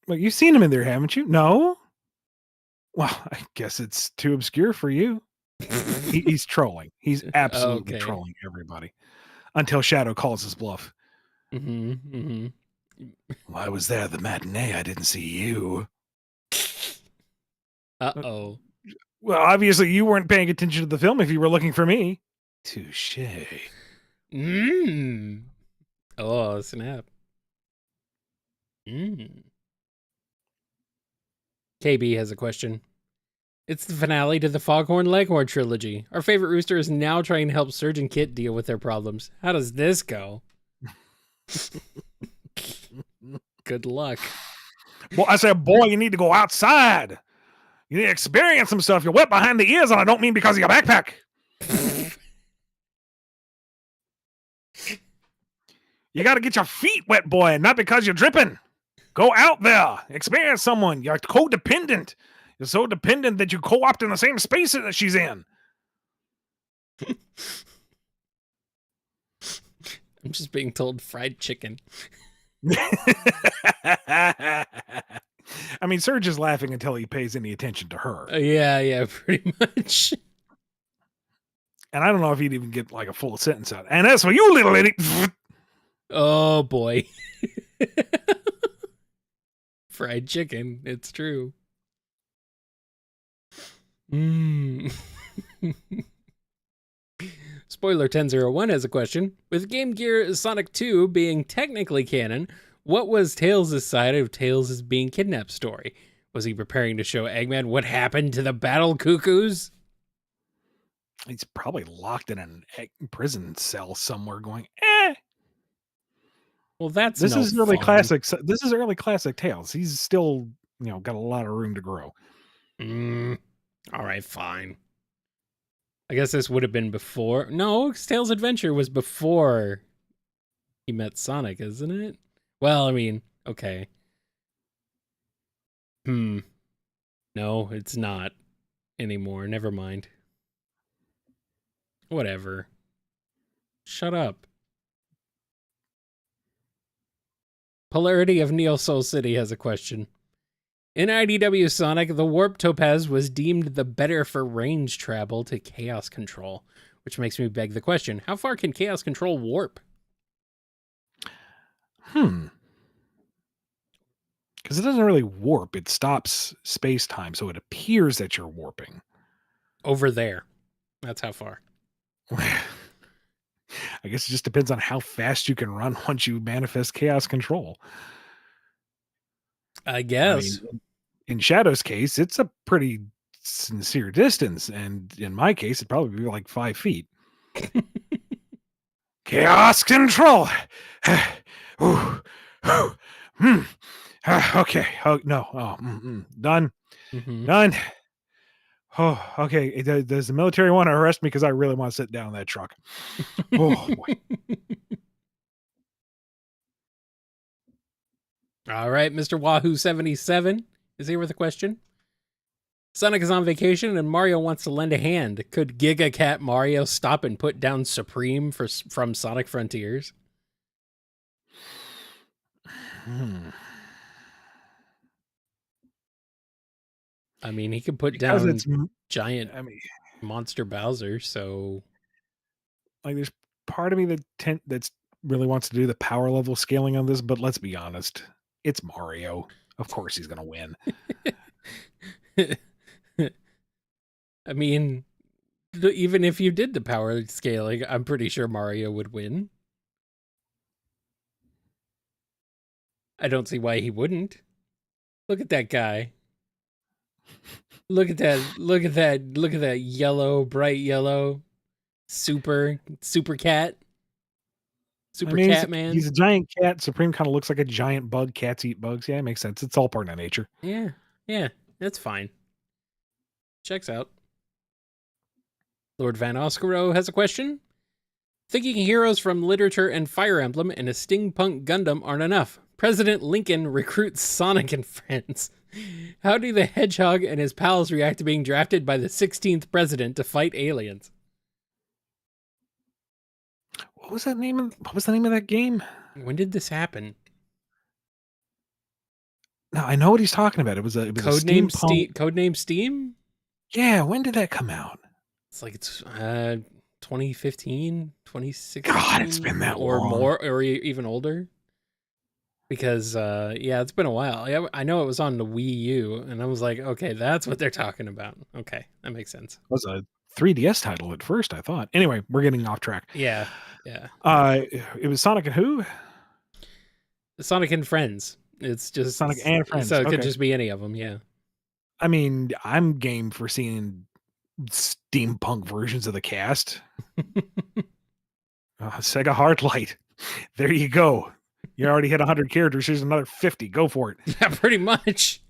Well, you've seen him in there, haven't you? No? Well, I guess it's too obscure for you. He's trolling. He's absolutely Okay. trolling everybody until Shadow calls his bluff. Mm-hmm. Well, I was there at the matinee. I didn't see you. Uh-oh. Well, obviously you weren't paying attention to the film if you were looking for me. Touche. Oh, snap. KB has a question. It's the finale to the Foghorn Leghorn trilogy. Our favorite rooster is now trying to help Surge and Kit deal with their problems. How does this go? Good luck. Well, I said, boy, you need to go outside. You need to experience some stuff. You're wet behind the ears, and I don't mean because of your backpack. You got to get your feet wet, boy, not because you're dripping. Go out there. Experience someone. You're codependent. You're so dependent that you co-opt in the same space that she's in. I'm just being told fried chicken. I mean, Serge is laughing until he pays any attention to her. Yeah, pretty much. And I don't know if he'd even get like a full sentence out. And as for you, little lady. Oh, boy. Fried chicken. It's true. Spoiler 1001 has a question. With Game Gear Sonic 2 being technically canon, what was Tails' side of Tails' being kidnapped story? Was he preparing to show Eggman what happened to the Battle Cuckoos? He's probably locked in a prison cell somewhere going, Well, that's This no is early fun. classic. This is early classic Tails. He's still, got a lot of room to grow. All right, fine. I guess this would have been before. No, Tails' Adventure was before he met Sonic, isn't it? Well, I mean, okay. No, it's not anymore. Never mind. Whatever. Shut up. Polarity of Neo Soul City has a question. In IDW Sonic, the Warp Topaz was deemed the better for range travel to Chaos Control, which makes me beg the question, how far can Chaos Control warp? Because it doesn't really warp. It stops space-time, so it appears that you're warping. Over there. That's how far. I guess it just depends on how fast you can run once you manifest Chaos Control. I guess. I mean, in Shadow's case, it's a pretty sincere distance, and in my case, it'd probably be like 5 feet. Chaos Control! Okay. Oh, no. Oh, done. Done. Oh, okay. Does the military want to arrest me because I really want to sit down in that truck? Oh, boy. All right, Mr. Wahoo77 is here with a question. Sonic is on vacation and Mario wants to lend a hand. Could Giga Cat Mario stop and put down Supreme from Sonic Frontiers? I mean, he could put down giant monster Bowser, so... Like, there's part of me that's really wants to do the power level scaling on this, but let's be honest. It's Mario. Of course he's going to win. I mean, Even if you did the power scaling, I'm pretty sure Mario would win. I don't see why he wouldn't. Look at that guy. Look at that. Look at that. Look at that yellow, bright yellow super cat. Super cat man. He's a giant cat. Supreme kind of looks like a giant bug. Cats eat bugs. Yeah, it makes sense. It's all part of nature. Yeah. Yeah. That's fine. Checks out. Lord Van Oscaro has a question. Thinking heroes from literature and Fire Emblem and a steampunk Gundam aren't enough. President Lincoln recruits Sonic and friends. How do the Hedgehog and his pals react to being drafted by the 16th president to fight aliens? What was the name of that game? When did this happen? No, I know what he's talking about. It was a Codename Steam? Yeah, when did that come out? It's like 2015, 2016. God, it's been that or long. more, or even older. Because yeah, it's been a while. I know it was on the Wii U, and I was like, okay, that's what they're talking about. Okay, that makes sense. It was a 3DS title at first, I thought. Anyway, we're getting off track. Yeah. It was Sonic and who? Sonic and Friends. It's just Sonic and Friends. So it could Okay. just be any of them. Yeah. I mean, I'm game for seeing steampunk versions of the cast. Sega Heartlight. There you go. You already hit 100 characters. Here's another 50. Go for it. Yeah, pretty much.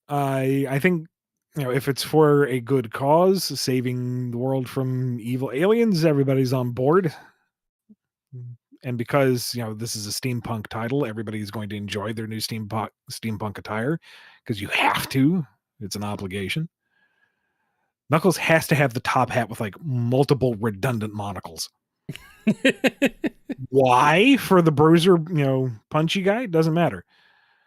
I think, if it's for a good cause, saving the world from evil aliens, everybody's on board. And because, this is a steampunk title, everybody's going to enjoy their new steampunk attire because you have to. It's an obligation. Knuckles has to have the top hat with like multiple redundant monocles. Why? For the bruiser, punchy guy? Doesn't matter.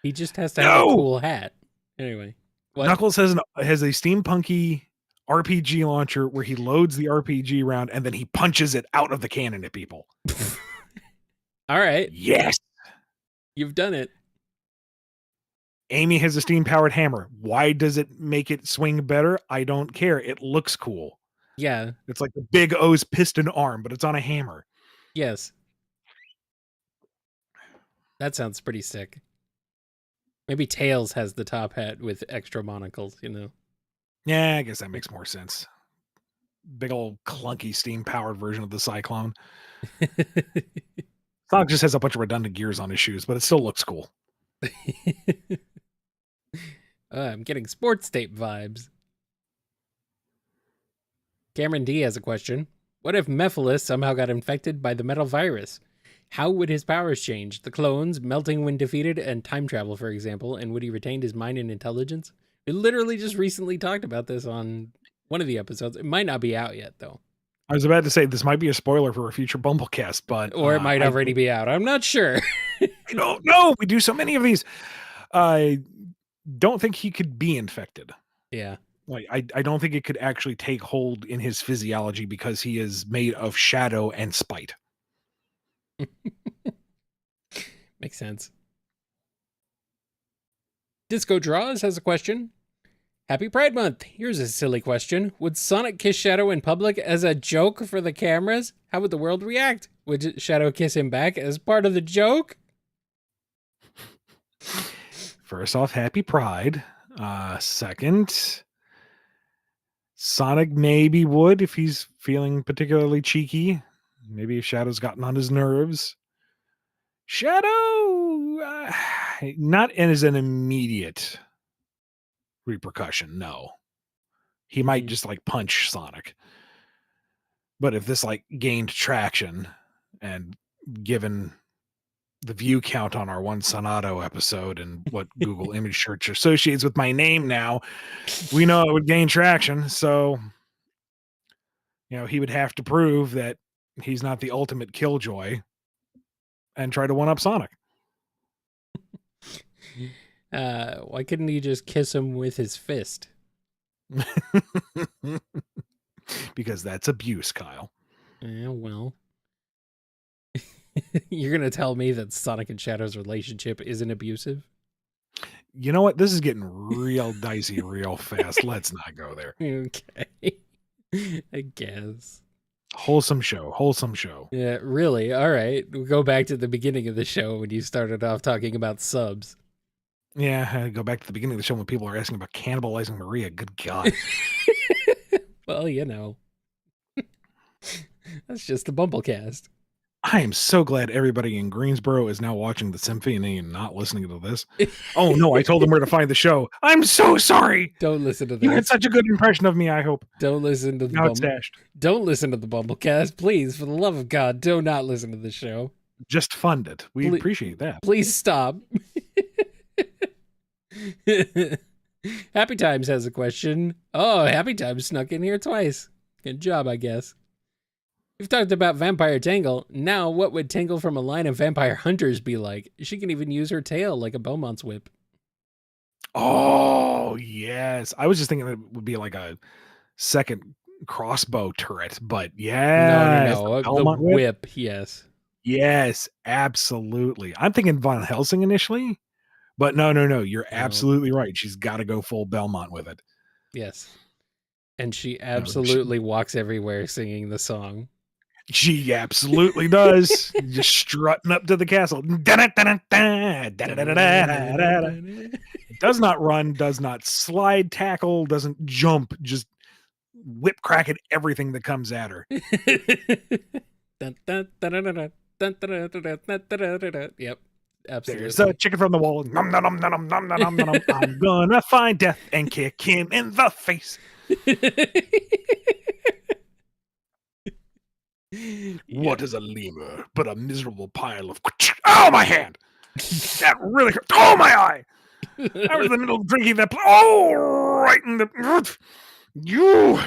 He just has to have a cool hat. Anyway. What? Knuckles has a steampunky RPG launcher where he loads the RPG round and then he punches it out of the cannon at people. All right. Yes. You've done it. Amy has a steam-powered hammer. Why does it make it swing better? I don't care. It looks cool. Yeah. It's like the Big O's piston arm, but it's on a hammer. Yes. That sounds pretty sick. Maybe Tails has the top hat with extra monocles, Yeah, I guess that makes more sense. Big old clunky steam-powered version of the Cyclone. Sonic just has a bunch of redundant gears on his shoes, but it still looks cool. I'm getting sports tape vibes. Cameron D has a question. What if Mephiles somehow got infected by the metal virus? How would his powers change? The clones, melting when defeated, and time travel, for example, and would he retain his mind and intelligence? We literally just recently talked about this on one of the episodes. It might not be out yet, though. I was about to say, this might be a spoiler for a future BumbleKast, but... Or it might already be out. I'm not sure. I don't know. We do so many of these. I don't think he could be infected. Yeah. Like, I don't think it could actually take hold in his physiology because he is made of shadow and spite. Makes sense. Disco Draws has a question. Happy Pride Month. Here's a silly question. Would Sonic kiss Shadow in public as a joke for the cameras? How would the world react? Would Shadow kiss him back as part of the joke? First off, happy Pride. Second, Sonic maybe would if he's feeling particularly cheeky. Maybe if Shadow's gotten on his nerves. Shadow, not as an immediate repercussion, no. He might just like punch Sonic. But if this like gained traction and given the view count on our one Sonato episode and what Google image search associates with my name now, we know it would gain traction. So, he would have to prove that he's not the ultimate killjoy and try to one-up Sonic. Why couldn't he just kiss him with his fist? Because that's abuse, Kyle. Yeah, well. You're going to tell me that Sonic and Shadow's relationship isn't abusive? You know what? This is getting real dicey real fast. Let's not go there. Okay. I guess. Wholesome show. Yeah, really. All right. We'll go back to the beginning of the show when you started off talking about subs. Yeah, I go back to the beginning of the show when people are asking about cannibalizing Maria. Good God. Well, you know. That's just the BumbleKast. I am so glad everybody in Greensboro is now watching the symphony and not listening to this. Oh no, I told them where to find the show. I'm so sorry. Don't listen to You had this. such a good impression of me, I hope. Don't listen to the Now it's dashed. Don't listen to the BumbleKast, please. For the love of God, do not listen to the show. Just fund it. We appreciate that. Please stop. Happy Times has a question. Oh, Happy Times snuck in here twice. Good job, I guess. We've talked about Vampire Tangle. Now, what would Tangle from a line of vampire hunters be like? She can even use her tail like a Beaumont's whip. Oh, yes. I was just thinking it would be like a second crossbow turret, but yeah. No. The whip, yes. Yes, absolutely. I'm thinking Von Helsing initially, but no. You're absolutely right. She's got to go full Belmont with it. Yes. And she absolutely walks everywhere singing the song. She absolutely does. Just strutting up to the castle. Does not run, does not slide, tackle, doesn't jump, just whip crack at everything that comes at her. Yep, absolutely. There's a chicken from the wall. Nom, nom, nom, nom, nom, nom, nom, nom. I'm gonna find death and kick him in the face. What is a lemur but a miserable pile of... Oh, my hand! That really hurt. Oh, my eye! I was in the middle of drinking that... Oh, right in the... You...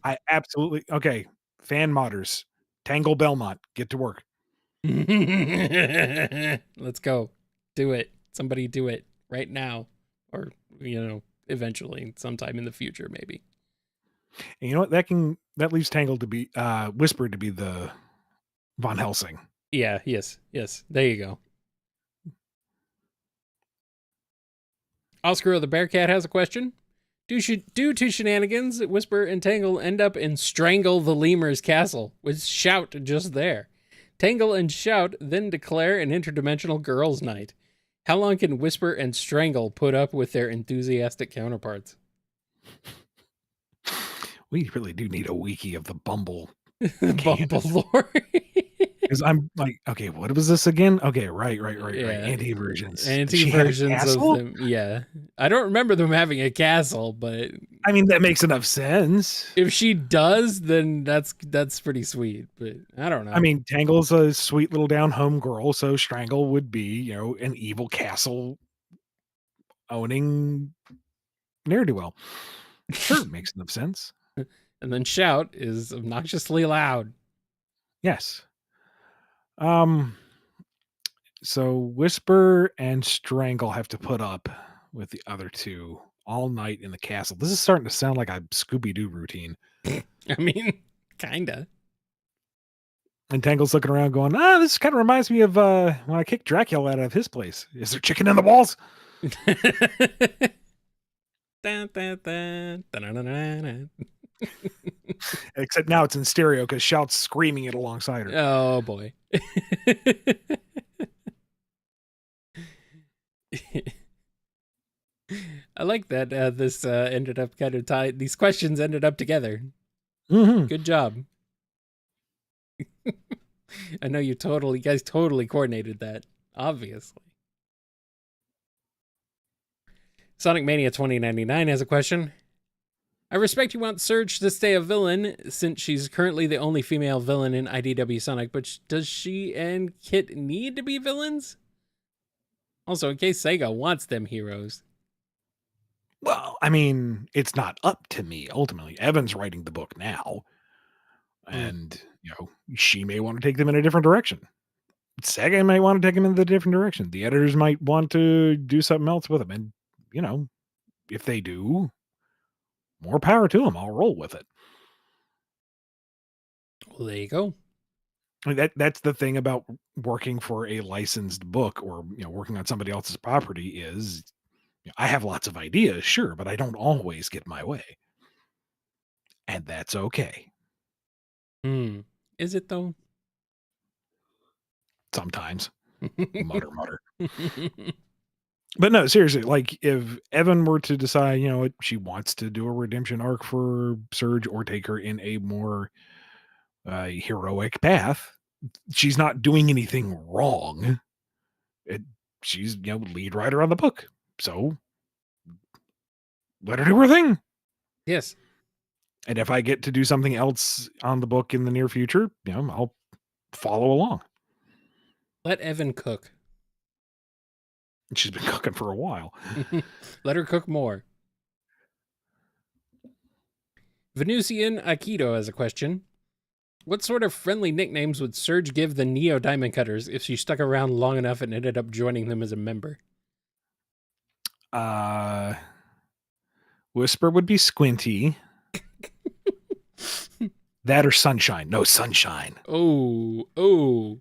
I absolutely... Okay, fan modders. Tangle Belmont. Get to work. Let's go. Do it. Somebody do it right now. Or, eventually, sometime in the future, maybe. And you know what? That leaves Tangled to be Whispered to be the Von Helsing. Yeah, yes. There you go. Oscar the Bearcat has a question. Due to shenanigans, Whisper and Tangle end up in Strangle the Lemur's castle, with Shout just there. Tangle and Shout then declare an interdimensional girls' night. How long can Whisper and Strangle put up with their enthusiastic counterparts? We really do need a wiki of the Bumble. Bumble lore. Because I'm like, okay, what was this again? Okay, right. Anti-versions of them. Yeah. I don't remember them having a castle, but I mean, that makes enough sense. If she does, then that's pretty sweet, but I don't know. I mean, Tangle's a sweet little down-home girl, so Strangle would be, an evil castle owning ne'er-do-well. Sure, makes enough sense. And then Shout is obnoxiously loud. Yes. So Whisper and Strangle have to put up with the other two all night in the castle. This is starting to sound like a Scooby-Doo routine. I mean, kinda. And Tangle's looking around going, this kind of reminds me of when I kicked Dracula out of his place. Is there chicken in the walls? Except now it's in stereo because Shout's screaming it alongside her. Oh boy. I like that this ended up kind of tied. These questions ended up together. Mm-hmm. Good job. I know you guys totally coordinated that, obviously. Sonic Mania 2099 has a question. I respect you want Surge to stay a villain, since she's currently the only female villain in IDW Sonic, but does she and Kit need to be villains? Also, in case Sega wants them heroes. Well, I mean, it's not up to me, ultimately. Evan's writing the book now. And, she may want to take them in a different direction. Sega might want to take them in a different direction. The editors might want to do something else with them. And, if they do, more power to them. I'll roll with it. Well, there you go. I mean, that's the thing about working for a licensed book or, working on somebody else's property is I have lots of ideas, sure, but I don't always get my way. And that's okay. Is it though? Sometimes. Mutter, mutter. But no, seriously, like if Evan were to decide, she wants to do a redemption arc for Surge or take her in a more heroic path, she's not doing anything wrong. She's lead writer on the book, so let her do her thing. Yes. And if I get to do something else on the book in the near future, I'll follow along. Let Evan cook. She's been cooking for a while. Let her cook more. Venusian Aikido has a question. What sort of friendly nicknames would Surge give the Neo Diamond Cutters if she stuck around long enough and ended up joining them as a member? Whisper would be Squinty. That or Sunshine. No, Sunshine. Oh.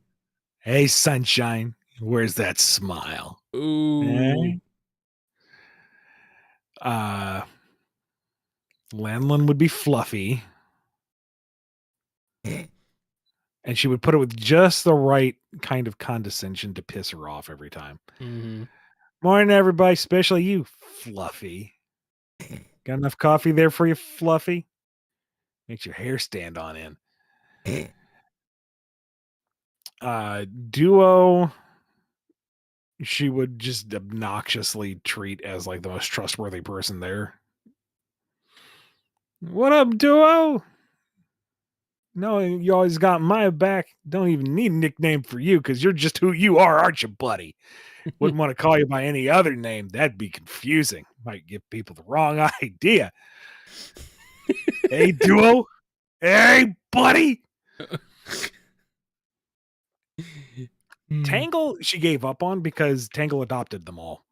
Hey, Sunshine. Where's that smile? Ooh. Lanlin would be Fluffy. And she would put it with just the right kind of condescension to piss her off every time. Mm-hmm. Morning, everybody, especially you, Fluffy. Got enough coffee there for you, Fluffy? Makes your hair stand on end. Duo, she would just obnoxiously treat as like the most trustworthy person there. What up, Duo? No, you always got my back. Don't even need a nickname for you because you're just who you are, aren't you, buddy? Wouldn't want to call you by any other name. That'd be confusing. Might give people the wrong idea. Hey, Duo. Hey, buddy. Tangle, she gave up on because Tangle adopted them all.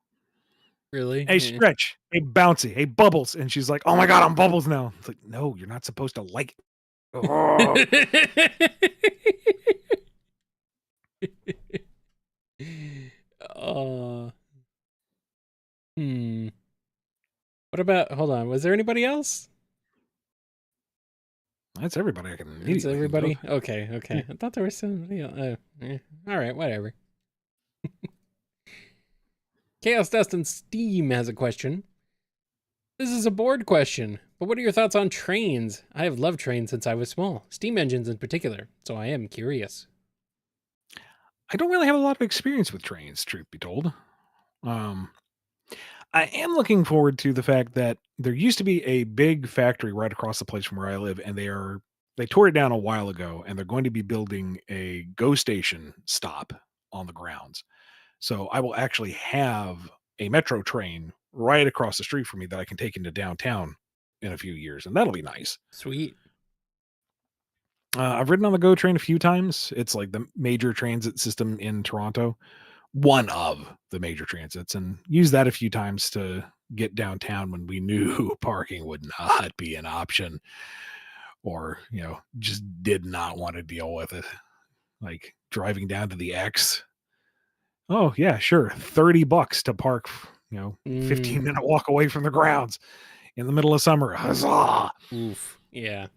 Really? Hey, Stretch. Hey, Bouncy. Hey, Bubbles. And she's like, oh my God, I'm Bubbles now. It's like, no, you're not supposed to like. Oh. What about, hold on, was there anybody else? That's everybody I can immediately. It's everybody? Okay. I thought there was some, all right, whatever. Chaos Dust and Steam has a question. This is a board question, but what are your thoughts on trains? I have loved trains since I was small, steam engines in particular, so I am curious. I don't really have a lot of experience with trains, truth be told. I am looking forward to the fact that there used to be a big factory right across the place from where I live, and they tore it down a while ago, and they're going to be building a GO station stop on the grounds. So I will actually have a metro train right across the street from me that I can take into downtown in a few years, and that'll be nice. Sweet. I've ridden on the GO train a few times. It's like the major transit system in Toronto, one of the major transits, and used that a few times to get downtown when we knew parking would not be an option, or just did not want to deal with it. Like driving down to the X. Oh yeah, sure, $30 to park. 15-minute walk away from the grounds in the middle of summer. Huzzah! Oof. Yeah.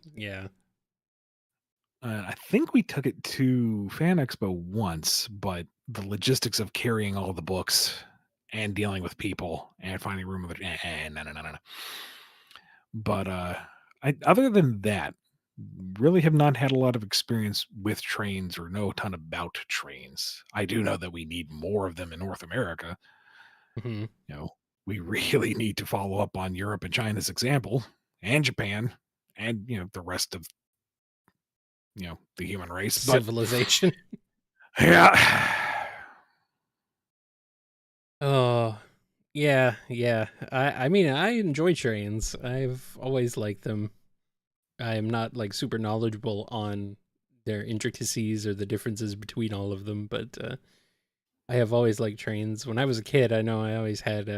I think we took it to Fan Expo once, but the logistics of carrying all the books and dealing with people and finding room with it, no. But other than that, really have not had a lot of experience with trains or know a ton about trains. I do know that we need more of them in North America. Mm-hmm. We really need to follow up on Europe and China's example, and Japan, and the rest of the human race. Civilization. Yeah. Oh, yeah. I mean, I enjoy trains. I've always liked them. I am not like super knowledgeable on their intricacies or the differences between all of them, but I have always liked trains. When I was a kid, I know I always had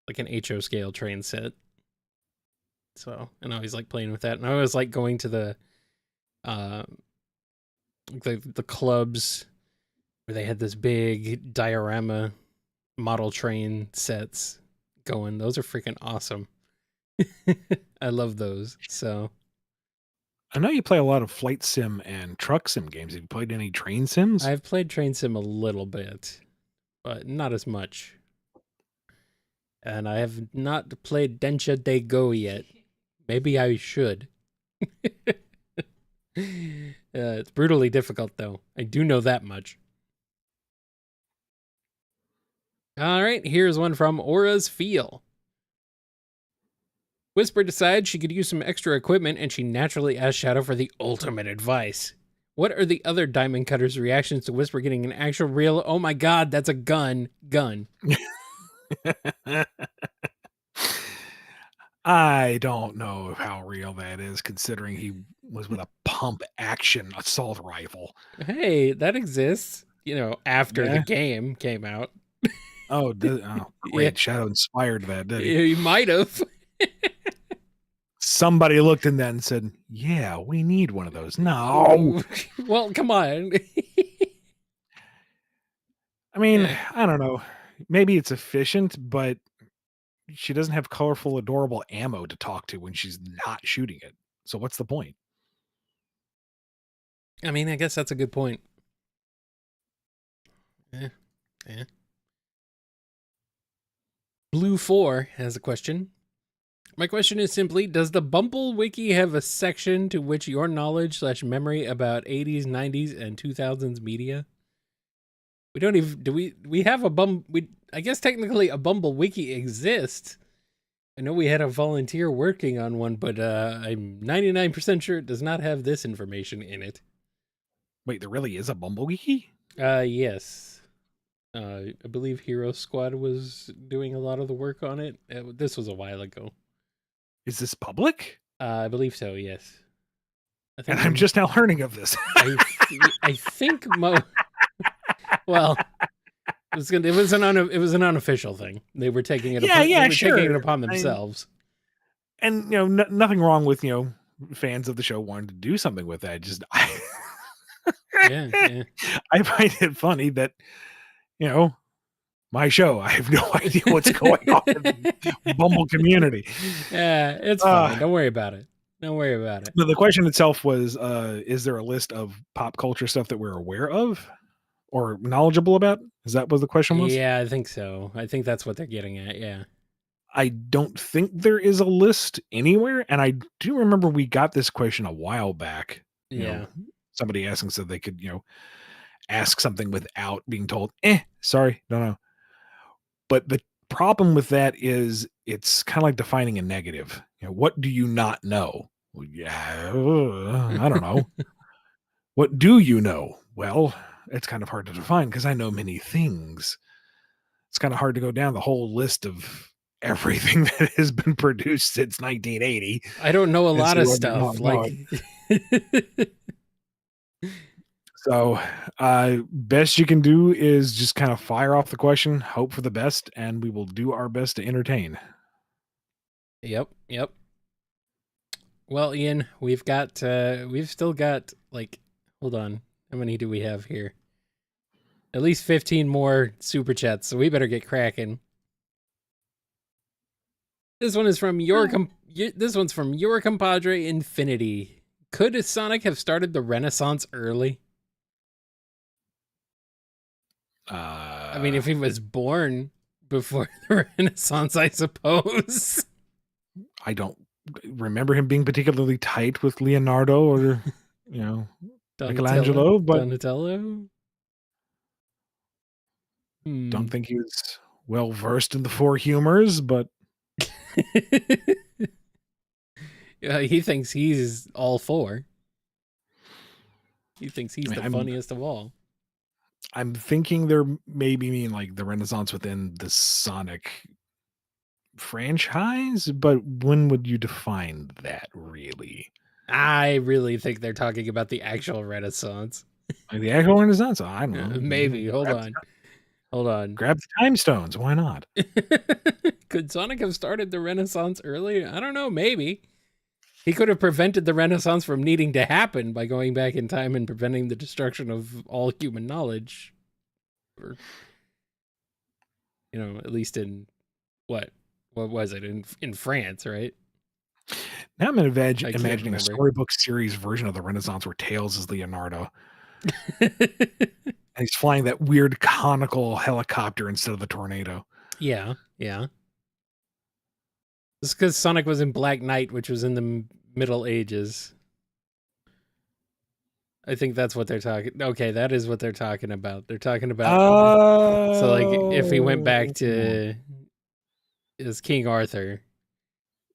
like an HO scale train set. So, and I always like playing with that. And I always like going to the clubs where they had this big diorama model train sets going. Those are freaking awesome. I love those. So I know you play a lot of flight sim and truck sim games. Have you played any train sims? I've played Train Sim a little bit, but not as much. And I have not played Densha de Go yet. Maybe I should. It's brutally difficult, though. I do know that much. All right, here's one from Aura's Feel. Whisper decides she could use some extra equipment, and she naturally asks Shadow for the ultimate advice. What are the other Diamond Cutter's reactions to Whisper getting an actual real, oh my god, that's a gun? I don't know how real that is, considering he was with a pump action assault rifle. Hey, that exists. After the Yeah. game came out. Oh, great. Yeah. Shadow inspired that, did he? You might have. Somebody looked in that and said, yeah, we need one of those. No. Well, come on. I mean, I don't know. Maybe it's efficient, but she doesn't have colorful, adorable ammo to talk to when she's not shooting it. So what's the point? I mean, I guess that's a good point. Yeah. Blue 4 has a question. My question is simply, does the Bumble Wiki have a section to which your knowledge / memory about 80s, 90s, and 2000s media? We don't even, we have I guess technically a Bumble Wiki exists. I know we had a volunteer working on one, but I'm 99% sure it does not have this information in it. Wait, there really is a Bumble Wiki? Yes. I believe Hero Squad was doing a lot of the work on it. This was a while ago. Is this public? I believe so, yes. And I'm just now learning of this. I think well, it was an unofficial thing. They were taking it taking it upon themselves. And nothing wrong with fans of the show wanting to do something with that. Just yeah. I find it funny that my show, I have no idea what's going on in the Bumble community. Yeah, it's fine. Don't worry about it. But the question itself was, is there a list of pop culture stuff that we're aware of or knowledgeable about? Is that what the question was? Yeah, I think so. I think that's what they're getting at, yeah. I don't think there is a list anywhere. And I do remember we got this question a while back. Yeah. Somebody asking so they could, ask something without being told, sorry, don't know. But the problem with that is it's kind of like defining a negative. What do you not know? Well, yeah, I don't know. What do you know? Well, it's kind of hard to define because I know many things. It's kind of hard to go down the whole list of everything that has been produced since 1980. I don't know a lot of stuff. So, best you can do is just kind of fire off the question, hope for the best, and we will do our best to entertain. Yep. Well, Ian, we've still got hold on. How many do we have here? At least 15 more super chats, so we better get cracking. This one is from this one's from your compadre Infinity. Could Sonic have started the Renaissance early? I mean, if he was born before the Renaissance, I suppose. I don't remember him being particularly tight with Leonardo or, Michelangelo, but Donatello. Don't think he was well versed in the four humors, but he thinks he's all four. He thinks he's the funniest of all. I'm thinking there maybe mean like the Renaissance within the Sonic franchise, but when would you define that really? I really think they're talking about the actual Renaissance. Like the actual Renaissance? I don't know. Maybe. Hold on. Grab the time stones. Why not? Could Sonic have started the Renaissance early? I don't know. Maybe. He could have prevented the Renaissance from needing to happen by going back in time and preventing the destruction of all human knowledge. Or, at least in, what was it in France, right? Now I'm I can't imagining a remember. storybook series version of the Renaissance where Tails is Leonardo. And he's flying that weird conical helicopter instead of the tornado. Yeah. It's because Sonic was in Black Knight, which was in the Middle Ages. I think that's what they're talking. Okay, that is what they're talking about. They're talking about. So, like, if he went back to as King Arthur.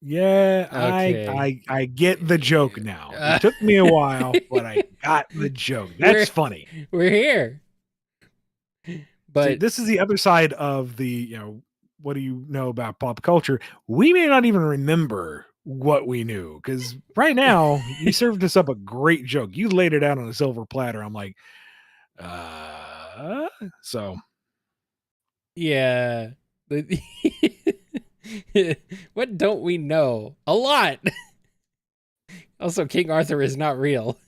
Yeah, Okay. I get the joke now. It took me a while, but I got the joke. That's funny. We're here. But see, this is the other side of the, what do you know about pop culture? We may not even remember what we knew because right now you served us up a great joke. You laid it out on a silver platter. I'm like, so yeah. What don't we know? A lot. Also, King Arthur is not real.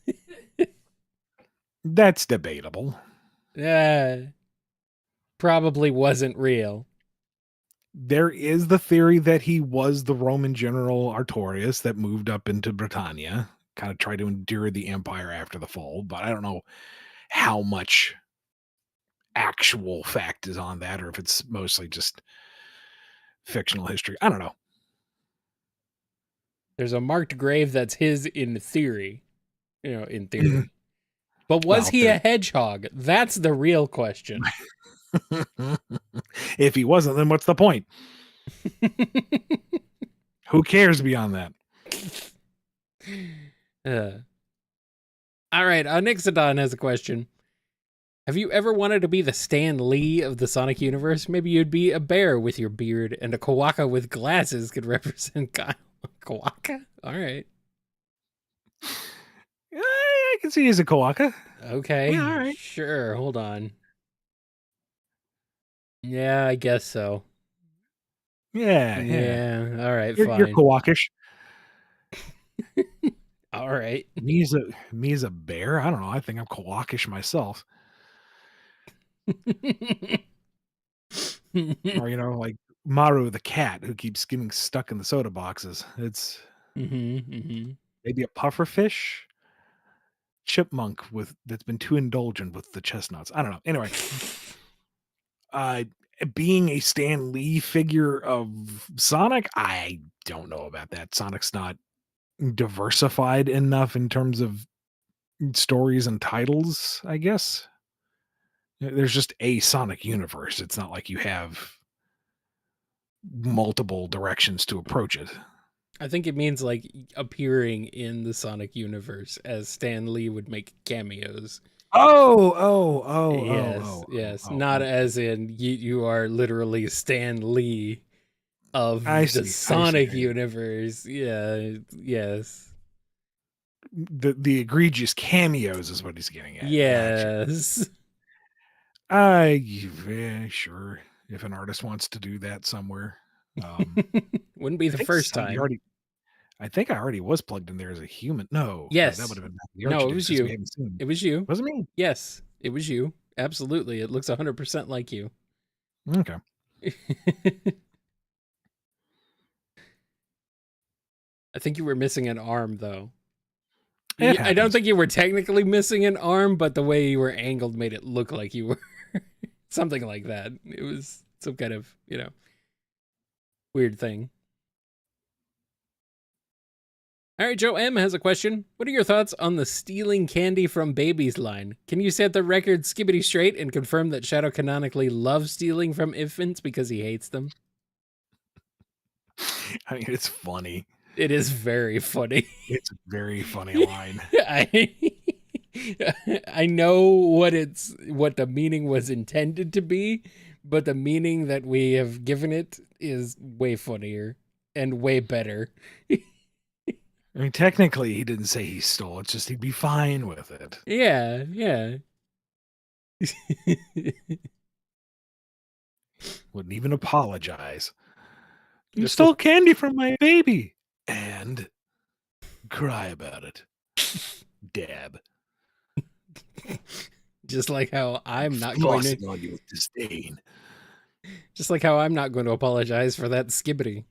that's debatable. Probably wasn't real. There is the theory that he was the Roman general Artorius that moved up into Britannia, kind of tried to endure the empire after the fall, but I don't know how much actual fact is on that or if it's mostly just fictional history. I don't know. There's a marked grave that's his in theory. In theory. But was he a hedgehog? That's the real question. If he wasn't, then what's the point? Who cares beyond that? All right, Nixodon has a question. Have you ever wanted to be the Stan Lee of the Sonic universe? Maybe you'd be a bear with your beard, and a Kawaka with glasses could represent Kyle. Kawaka? All right. I can see he's a Kawaka. Okay. Yeah, all right. Sure. Hold on. Yeah, I guess so. Yeah. All right, You're fine. Kawakish. All right. Me as a bear? I don't know. I think I'm Kawakish myself. Or, like Maru the cat who keeps getting stuck in the soda boxes. It's maybe a pufferfish chipmunk that's been too indulgent with the chestnuts. I don't know. Anyway, being a Stan Lee figure of Sonic, I don't know about that. Sonic's not diversified enough in terms of stories and titles, I guess. There's just a Sonic universe. It's not like you have multiple directions to approach it. I think it means like appearing in the Sonic universe as Stan Lee would make cameos. Yes. Not as in you are literally Stan Lee of the Sonic universe. Yeah, yes. The egregious cameos is what he's getting at. Yes. Yeah, sure. If an artist wants to do that somewhere. Wouldn't be the first time. I think I already was plugged in there as a human. No. Yes. That would have been no, it was you. It was you. Was it me? Yes, it was you. Absolutely. It looks 100% like you. Okay. I think you were missing an arm, though. I don't think you were technically missing an arm, but the way you were angled made it look like you were. Something like that. It was some kind of, weird thing. All right, Joe M has a question. What are your thoughts on the stealing candy from babies line? Can you set the record skibbity straight and confirm that Shadow canonically loves stealing from infants because he hates them? I mean, it's funny. It is very funny. It's a very funny line. I know what the meaning was intended to be, but the meaning that we have given it is way funnier and way better. I mean, technically, he didn't say he stole. It's just he'd be fine with it. Yeah. Wouldn't even apologize. You stole candy from my baby. And cry about it. Dab. Just like how I'm not going to on you with disdain. Just like how I'm not going to apologize for that skibbity.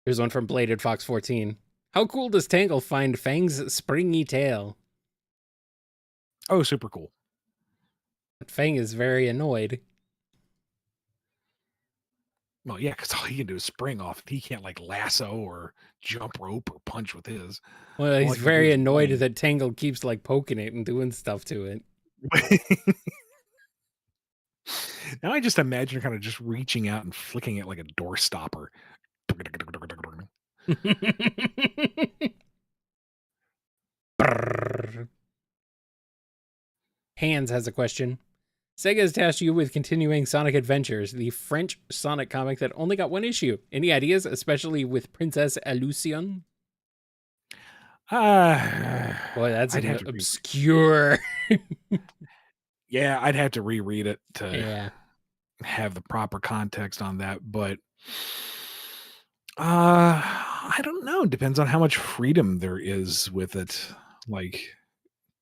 Here's one from Bladed Fox 14. How cool does Tangle find Fang's springy tail? Oh, super cool. Fang is very annoyed. Well, yeah, because all he can do is spring off. He can't like lasso or jump rope or punch with his. Well, All he's he can do very is annoyed run. that Tangle keeps like poking it and doing stuff to it. Now I just imagine her kind of just reaching out and flicking it like a door stopper. Brrr. Hands has a question. Sega has tasked you with continuing Sonic Adventures, the French Sonic comic that only got one issue. Any ideas, especially with Princess Illusion? Boy, that's I'd have to obscure. Yeah, I'd have to reread it to Yeah. have the proper context on that, but I don't know. Depends on how much freedom there is with it. Like,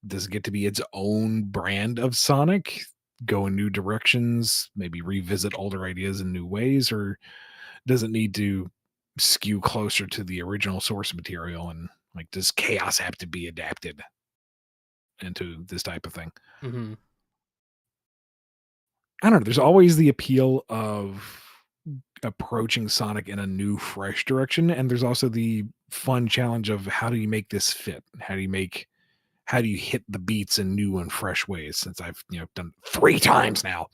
does it get to be its own brand of Sonic? Go in new directions, maybe revisit older ideas in new ways, or does it need to skew closer to the original source material? And like, does chaos have to be adapted into this type of thing? Mm-hmm. I don't know. There's always the appeal of approaching Sonic in a new, fresh direction, and there's also the fun challenge of how do you make this fit? How do you hit the beats in new and fresh ways? Since I've done 3 times now.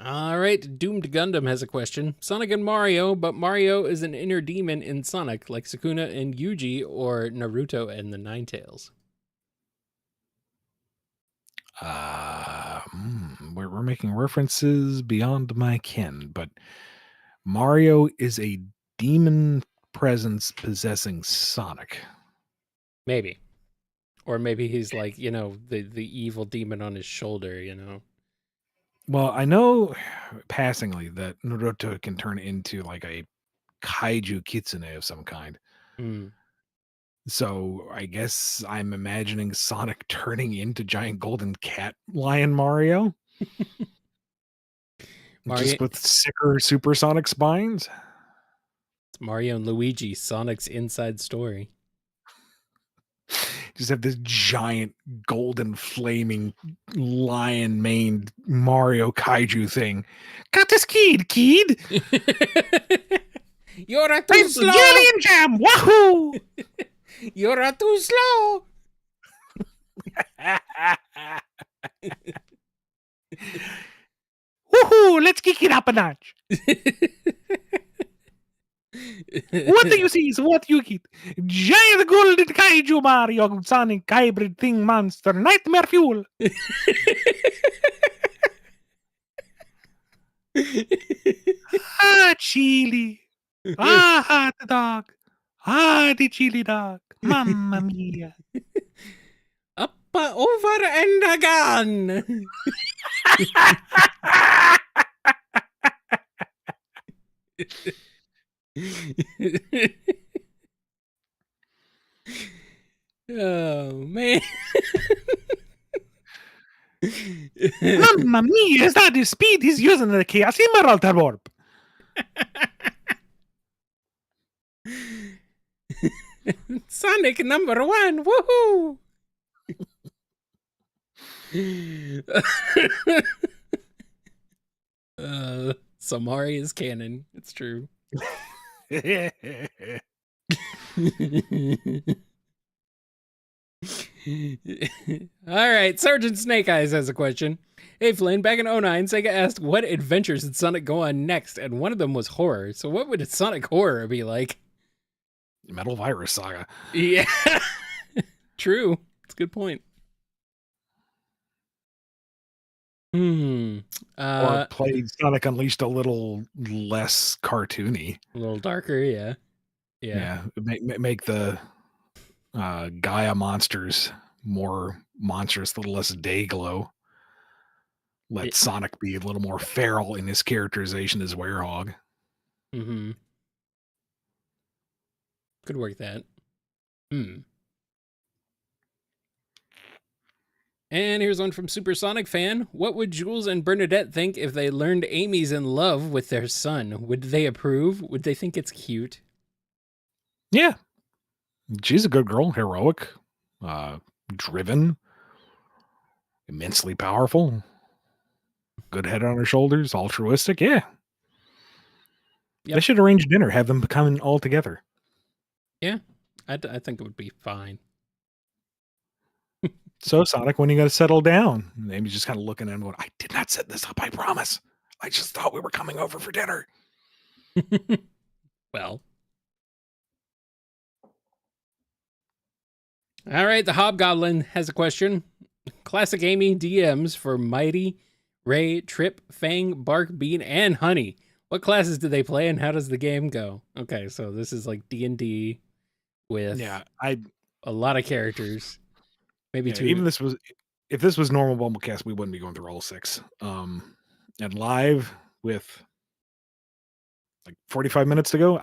All right, Doomed Gundam has a question. Sonic and Mario, but Mario is an inner demon in Sonic, like Sukuna and Yuji or Naruto and the Ninetales. We're making references beyond my ken, but Mario is a demon presence possessing Sonic. Maybe. Or maybe he's like, the evil demon on his shoulder, Well, I know passingly that Naruto can turn into like a kaiju kitsune of some kind. Mm. So I guess I'm imagining Sonic turning into giant golden cat lion Mario. Just with sicker supersonic spines. It's Mario and Luigi, Sonic's inside story. Just have this giant golden flaming lion maned Mario kaiju thing. Got this kid. You're a too slow. Jelly and jam. Wahoo! You're a too slow. Woohoo! Let's kick it up a notch. What do you see is what you get. Giant golden kaiju Mario Sonic hybrid thing monster nightmare fuel. Chili. Hot dog. The chili dog. Mamma mia. Up, over, and again. Oh, man. Mamma mia, is that the speed he's using the Chaos Emerald Warp? Sonic #1, woohoo! Samari is canon. It's true. All right, Sergeant Snake Eyes has a question. Hey Flynn, back in 09, Sega asked what adventures did Sonic go on next, and one of them was horror. So what would a Sonic horror be like? Metal Virus Saga. Yeah. True. That's a good point. Or played Sonic Unleashed a little less cartoony. A little darker, yeah. Yeah. Make the Gaia monsters more monstrous, a little less day glow. Let Sonic be a little more feral in his characterization as Werehog. Mm-hmm. Could work that. And here's one from Supersonic Fan. What would Jules and Bernadette think if they learned Amy's in love with their son? Would they approve? Would they think it's cute? Yeah. She's a good girl, heroic, driven, immensely powerful, good head on her shoulders, altruistic. Yeah. Yep. They should arrange dinner, have them come all together. Yeah, I think it would be fine. So, Sonic, when are you going to settle down? And Amy's just kind of looking at him going, I did not set this up, I promise. I just thought we were coming over for dinner. Well. All right, the Hobgoblin has a question. Classic Amy DMs for Mighty, Ray, Trip, Fang, Bark, Bean, and Honey. What classes do they play and how does the game go? Okay, so this is like D&D with a lot of characters. Maybe two. Even if this was normal BumbleKast, we wouldn't be going through all 6. And live with like 45 minutes to go,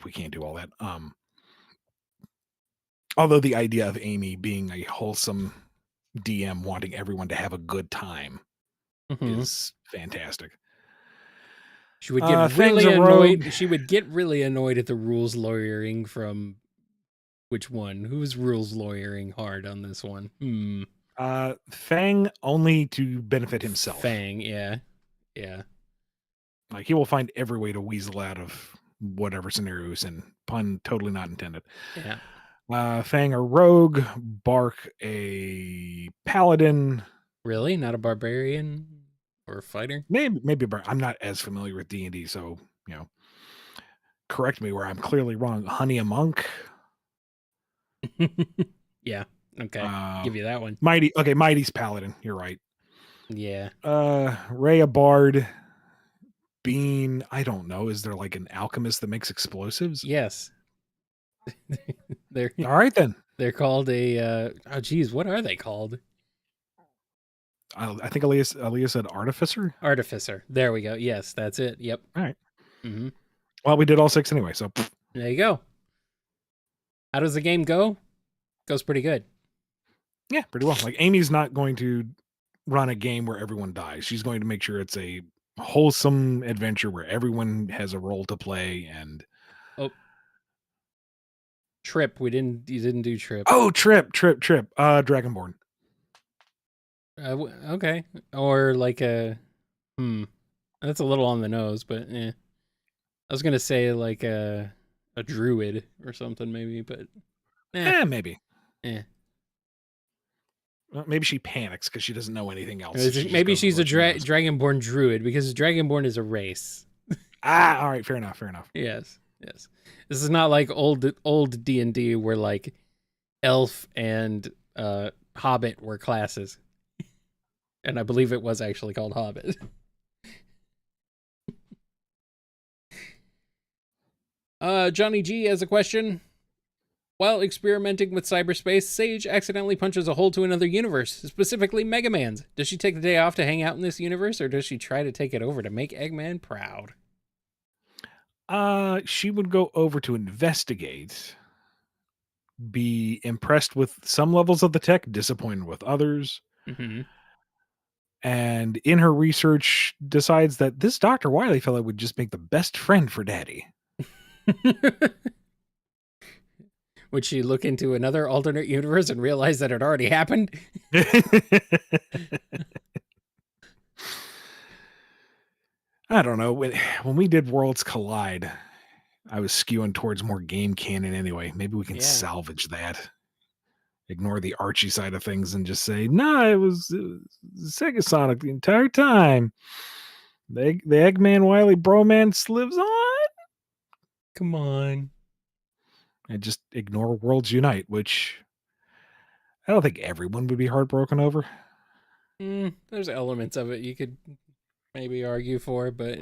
we can't do all that. Although the idea of Amy being a wholesome DM wanting everyone to have a good time is fantastic. She would get really annoyed. She would get really annoyed at the rules lawyering from which one? Who's rules lawyering hard on this one? Fang only to benefit himself. Fang, yeah. Like he will find every way to weasel out of whatever scenarios, and pun totally not intended. Yeah. Fang a rogue, Bark a paladin. Really? Not a barbarian or a fighter? Maybe I'm not as familiar with D&D, so correct me where I'm clearly wrong. Honey a monk. Yeah. Okay. Give you that one. Mighty's paladin. You're right. Yeah. Ray a bard. Bean, I don't know. Is there like an alchemist that makes explosives? Yes. They're all right then. They're called a what are they called? I think Aaliyah said artificer. Artificer. There we go. Yes, that's it. Yep. All right. Mm-hmm. Well, we did all 6 anyway, so there you go. How does the game go? Goes pretty good. Yeah, pretty well. Like Amy's not going to run a game where everyone dies. She's going to make sure it's a wholesome adventure where everyone has a role to play. And Trip, you didn't do Trip. Oh, Trip, Dragonborn. Okay, or like a that's a little on the nose, but I was gonna say like a druid or something maybe, but maybe. Well, maybe she panics because she doesn't know anything else. Maybe she's a Dragonborn druid because Dragonborn is a race. All right, fair enough. Yes. This is not like old D&D where like elf and hobbit were classes, and I believe it was actually called Hobbit. Johnny G has a question. While experimenting with cyberspace, Sage accidentally punches a hole to another universe, specifically Mega Man's. Does she take the day off to hang out in this universe, or does she try to take it over to make Eggman proud? She would go over to investigate, be impressed with some levels of the tech, disappointed with others. Mm-hmm. And in her research, decides that this Dr. Wily fellow would just make the best friend for Daddy. Would she look into another alternate universe and realize that it already happened? I don't know. When we did Worlds Collide, I was skewing towards more game canon anyway. Maybe we can salvage that. Ignore the Archie side of things and just say, it was Sega Sonic the entire time. The Eggman Wily bromance lives on. Come on. And just ignore Worlds Unite, which I don't think everyone would be heartbroken over. There's elements of it you could maybe argue for, but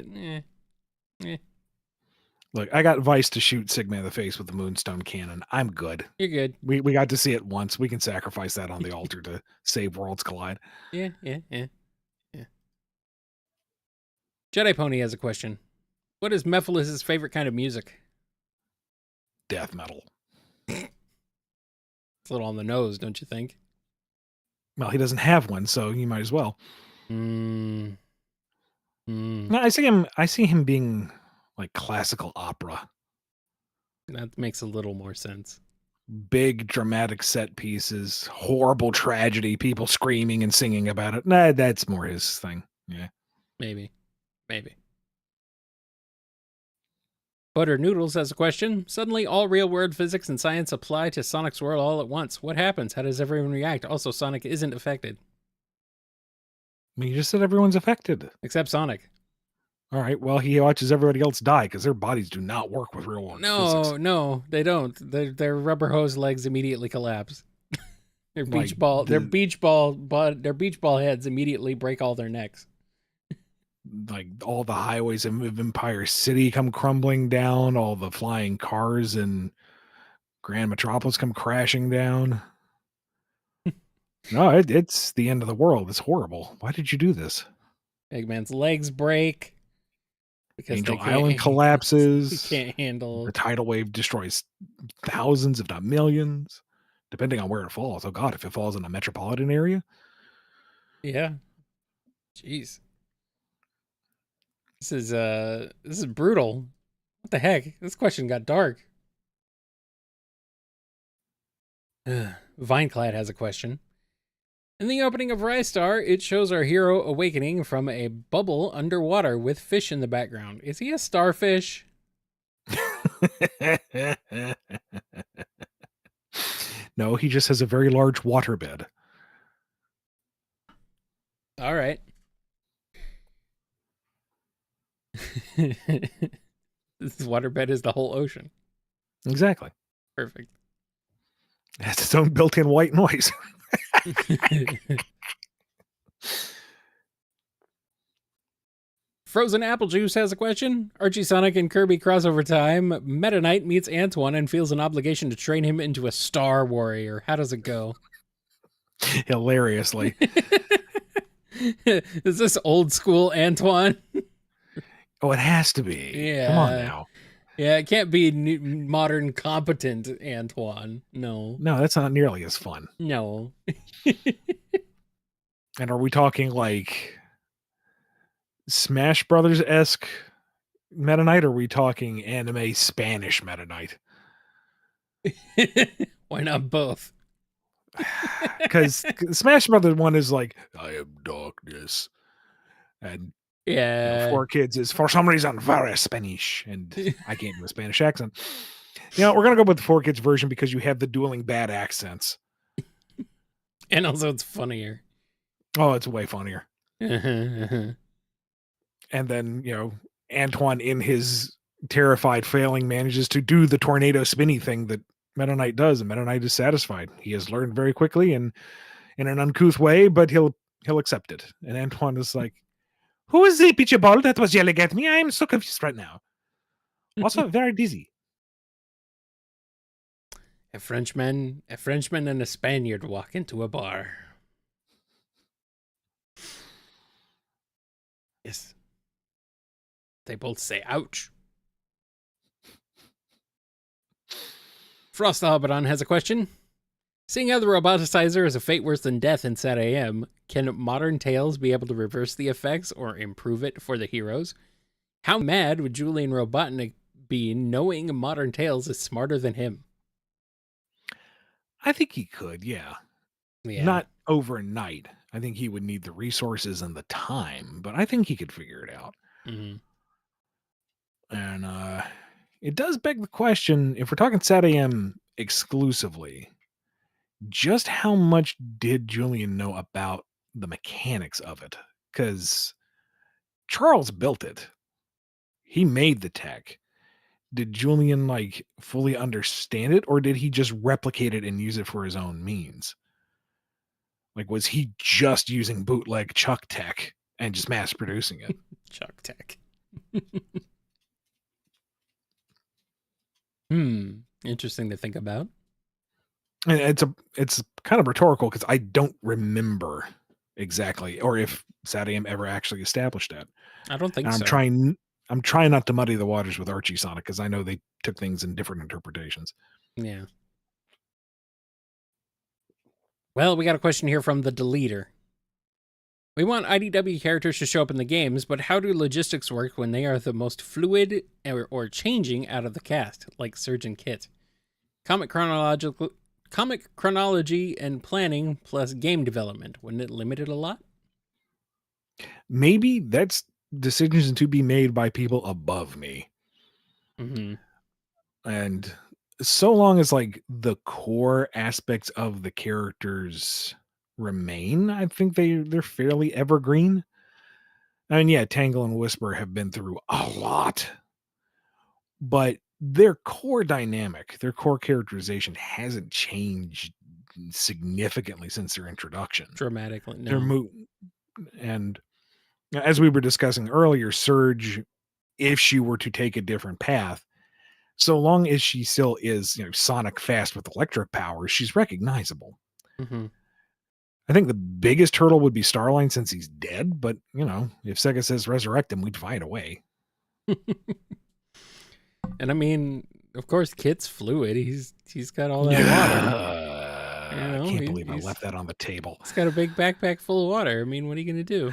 Look, I got Vice to shoot Sigma in the face with the Moonstone cannon. I'm good. You're good. We got to see it once. We can sacrifice that on the altar to save Worlds Collide. Yeah. Jedi Pony has a question. What is Mephiles' favorite kind of music? Death metal. It's a little on the nose, don't you think? Well, he doesn't have one, so you might as well. Hmm. No, I see him being like classical opera. That makes a little more sense. Big dramatic set pieces, horrible tragedy, people screaming and singing about it. Nah, that's more his thing. Yeah. Maybe. Butter Noodles has a question. Suddenly, all real world physics and science apply to Sonic's world all at once. What happens? How does everyone react? Also, Sonic isn't affected, I mean, you just said everyone's affected. except Sonic. All right. Well, he watches everybody else die because their bodies do not work with real world physics. No, they don't. Their rubber hose legs immediately collapse. Their beach ball heads immediately break all their necks. Like all the highways of Empire City come crumbling down, all the flying cars in Grand Metropolis come crashing down. No, it's the end of the world. It's horrible. Why did you do this? Eggman's legs break because Angel they can't, Island collapses. He can't handle. The tidal wave destroys thousands, if not millions, depending on where it falls. Oh God, if it falls in a metropolitan area. Yeah. Jeez. This is brutal. What the heck? This question got dark. Vineclad has a question. In the opening of Rystar, it shows our hero awakening from a bubble underwater with fish in the background. Is he a starfish? No, he just has a very large waterbed. All right. This waterbed is the whole ocean. Exactly. Perfect. It has its own built-in white noise. Frozen Apple Juice has a question. Archie, Sonic, and Kirby crossover time. Meta Knight meets Antoine and feels an obligation to train him into a Star Warrior. How does it go? Hilariously. Is this old school Antoine? Oh, it has to be. Yeah. Come on now. Yeah, it can't be modern competent Antoine. No. No, that's not nearly as fun. No. And are we talking like Smash Brothers-esque Meta Knight, or are we talking anime Spanish Meta Knight? Why not both? Because Smash Brothers one is like, I am darkness. And Yeah. 4Kids is for some reason very Spanish. And I can't do a Spanish accent. We're going to go with the 4Kids version because you have the dueling bad accents. And also it's funnier. Oh, it's way funnier. And then, Antoine in his terrified failing manages to do the tornado spinny thing that Meta Knight does, and Meta Knight is satisfied. He has learned very quickly and in an uncouth way, but he'll accept it. And Antoine is like, who is the pitcher ball that was yelling at me? I am so confused right now. Also very dizzy. A Frenchman and a Spaniard walk into a bar. Yes. They both say, ouch. Frost Abaddon has a question. Seeing how the roboticizer is a fate worse than death in Sat AM, can modern Tales be able to reverse the effects or improve it for the heroes? How mad would Julian Robotnik be knowing modern Tales is smarter than him? I think he could, yeah. Not overnight. I think he would need the resources and the time, but I think he could figure it out. Mm-hmm. And it does beg the question, if we're talking Sat AM exclusively, just how much did Julian know about the mechanics of it? Because Charles built it. He made the tech. Did Julian fully understand it, or did he just replicate it and use it for his own means? Was he just using bootleg Chuck tech and just mass producing it? Chuck tech. Interesting to think about. And it's kind of rhetorical because I don't remember exactly, or if Sat AM ever actually established that. I don't think and so. I'm trying not to muddy the waters with Archie Sonic because I know they took things in different interpretations. Yeah. Well, we got a question here from the deleter. We want IDW characters to show up in the games, but how do logistics work when they are the most fluid or changing out of the cast, like Surge and Kit? Comic chronology and planning plus game development. Wouldn't it limit it a lot? Maybe that's decisions to be made by people above me. Mm-hmm. And so long as like the core aspects of the characters remain, I think they're fairly evergreen. I mean, yeah, Tangle and Whisper have been through a lot, but their core dynamic, their core characterization hasn't changed significantly since their introduction. Dramatically, Their no. And as we were discussing earlier, Surge, if she were to take a different path, so long as she still is, sonic fast with electric powers, she's recognizable. Mm-hmm. I think the biggest hurdle would be Starline since he's dead, but if Sega says resurrect him, we'd find a way. And I mean, of course, Kit's fluid. He's got all that water. I can't believe I left that on the table. He's got a big backpack full of water. I mean, what are you going to do?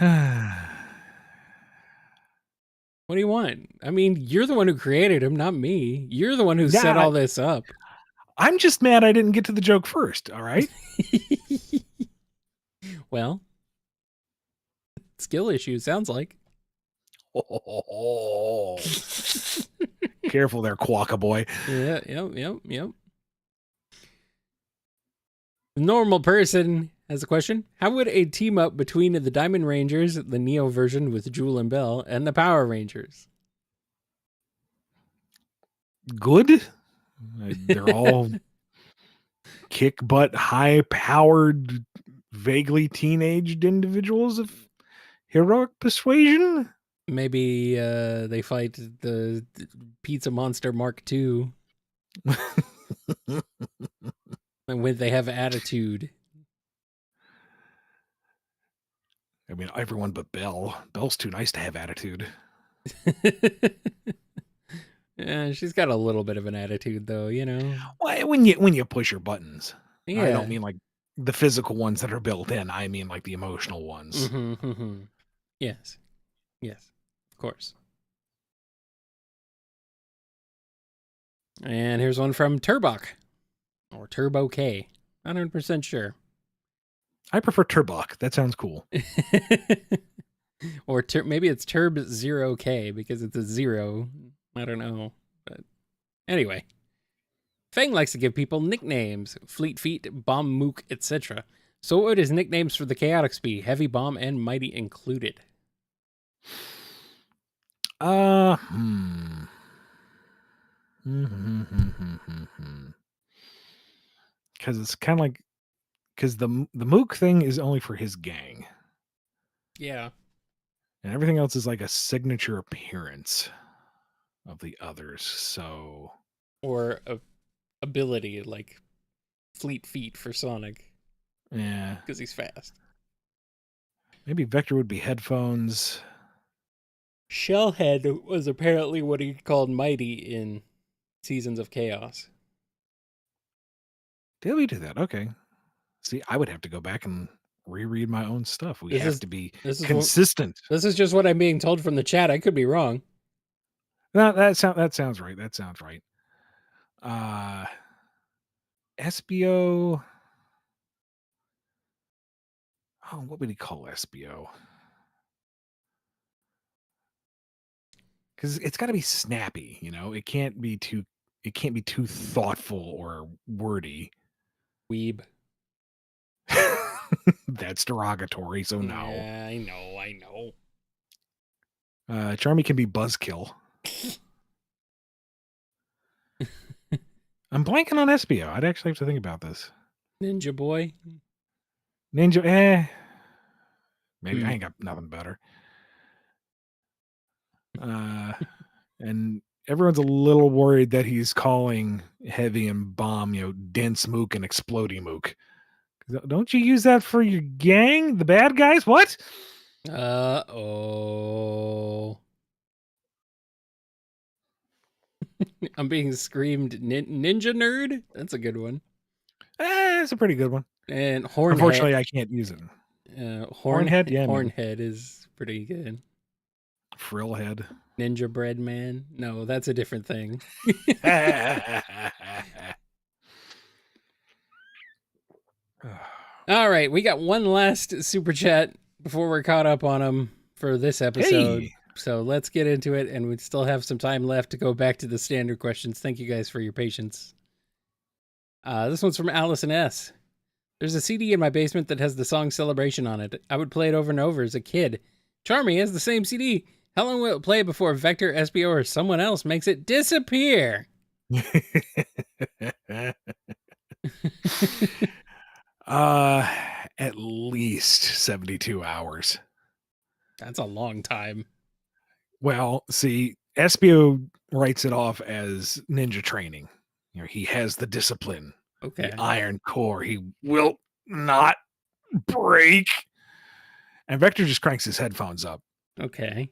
What do you want? I mean, you're the one who created him, not me. You're the one who set all this up. I'm just mad I didn't get to the joke first, all right? Well, skill issue, sounds like. Oh. Careful there, Quokka boy. Yeah, yep. Normal person has a question. How would a team up between the Diamond Rangers, the Neo version with Jewel and Bell, and the Power Rangers? Good. They're all kick butt, high powered, vaguely teenaged individuals of heroic persuasion. Maybe they fight the Pizza Monster Mark II. And when they have attitude. I mean, everyone but Belle. Belle's too nice to have attitude. Yeah, she's got a little bit of an attitude, though, Well, when you push her buttons. Yeah. I don't mean like the physical ones that are built in. I mean like the emotional ones. Mm-hmm. Yes, of course. And here's one from Turbok. Or Turbo K. Not 100% sure. I prefer Turbok. That sounds cool. Or maybe it's Turb 0K because it's a 0. I don't know. But anyway. Fang likes to give people nicknames. Fleet Feet, Bomb Mook, etc. So what would his nicknames for the Chaotix be? Heavy Bomb and Mighty included. Because it's kind of like, because the Mook thing is only for his gang. Yeah. And everything else is like a signature appearance of the others. So, or a ability like Fleet Feet for Sonic. Yeah, because he's fast. Maybe Vector would be headphones. Shellhead was apparently what he called Mighty in Seasons of Chaos. Did we do that? Okay. See, I would have to go back and reread my own stuff. We have to be consistent. This is just what I'm being told from the chat. I could be wrong. No, that sounds right. That sounds right. SBO. Oh, what would he call SBO? Because it's got to be snappy. It can't be too thoughtful or wordy. Weeb. That's derogatory, so no. Yeah, I know. Charmy can be buzzkill. I'm blanking on SBO. I'd actually have to think about this. Ninja Boy. Maybe I ain't got nothing better. And everyone's a little worried that he's calling Heavy and Bomb, Dense Mook and Explodey Mook. Don't you use that for your gang? The bad guys? What? Uh-oh. I'm being screamed ninja nerd? That's a good one. It's a pretty good one. And Hornhead. Unfortunately, I can't use it. Hornhead? Yeah, maybe. Hornhead is pretty good. Frillhead. Ninja Bread Man? No, that's a different thing. All right, we got one last super chat before we're caught up on them for this episode. Hey. So let's get into it, and we still have some time left to go back to the standard questions. Thank you guys for your patience. This one's from Allison S. There's a CD in my basement that has the song Celebration on it. I would play it over and over as a kid. Charmy has the same CD. How long will it play before Vector, SBO, or someone else makes it disappear? At least 72 hours. That's a long time. Well, see, SBO writes it off as ninja training. You know, he has the discipline, Okay. the iron core. He will not break. And Vector just cranks his headphones up. Okay.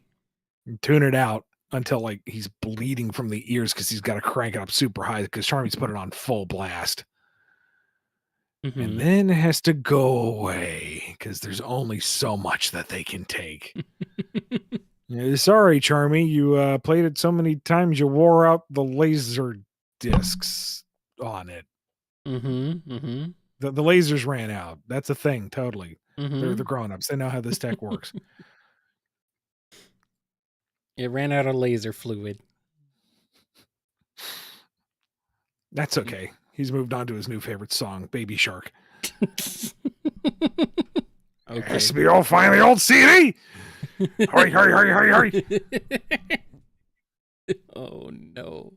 And tune it out until like he's bleeding from the ears because he's got to crank it up super high because Charmy's put it on full blast. Mm-hmm. And then it has to go away because there's only so much that they can take. Sorry, Charmy, you played it so many times you wore out the laser discs on it. Mm-hmm. Mm-hmm. The lasers ran out. That's a thing, totally. Mm-hmm. They're the grown-ups. They know how this tech works. It ran out of laser fluid. That's okay. He's moved on to his new favorite song, Baby Shark. Okay. SBO, finally, old CD! Hurry, hurry, hurry, hurry, hurry! Oh, no.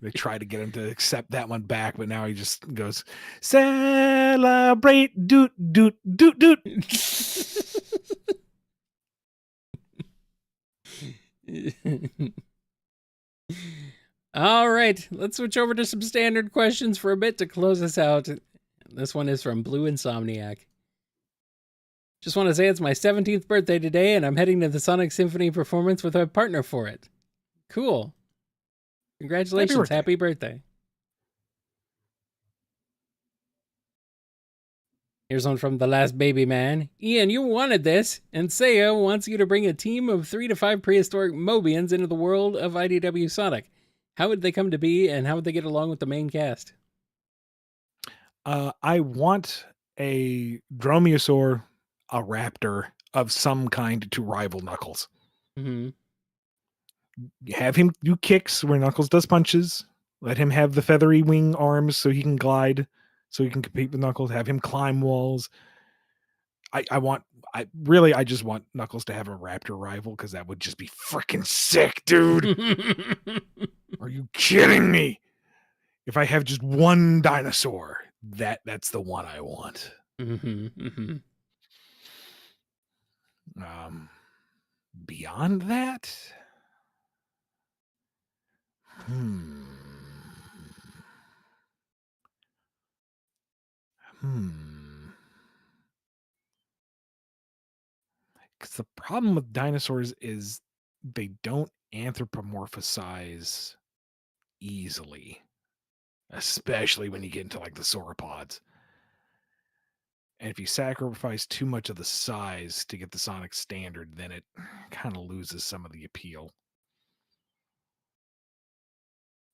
They try to get him to accept that one back, but now he just goes, celebrate, doot, doot, doot, doot. All right, let's switch over to some standard questions for a bit to close us out. This one is from Blue Insomniac. Just want to say it's my 17th birthday today, and I'm heading to the Sonic Symphony performance with my partner for it. Cool. Congratulations. Happy birthday. Here's one from The Last Baby Man. Ian, you wanted this, and Seiya wants you to bring a team of 3 to 5 prehistoric Mobians into the world of IDW Sonic. How would they come to be, and how would they get along with the main cast? I want a dromaeosaur, a raptor of some kind to rival Knuckles. Mm-hmm. Have him do kicks where Knuckles does punches. Let him have the feathery wing arms so he can glide, so he can compete with Knuckles. Have him climb walls. I just want Knuckles to have a raptor rival because that would just be freaking sick, dude. Are you kidding me? If I have just one dinosaur, that's the one I want. Mm-hmm. Mm-hmm. Beyond that, because the problem with dinosaurs is they don't anthropomorphize easily, especially when you get into like the sauropods. And if you sacrifice too much of the size to get the Sonic standard, then it kind of loses some of the appeal.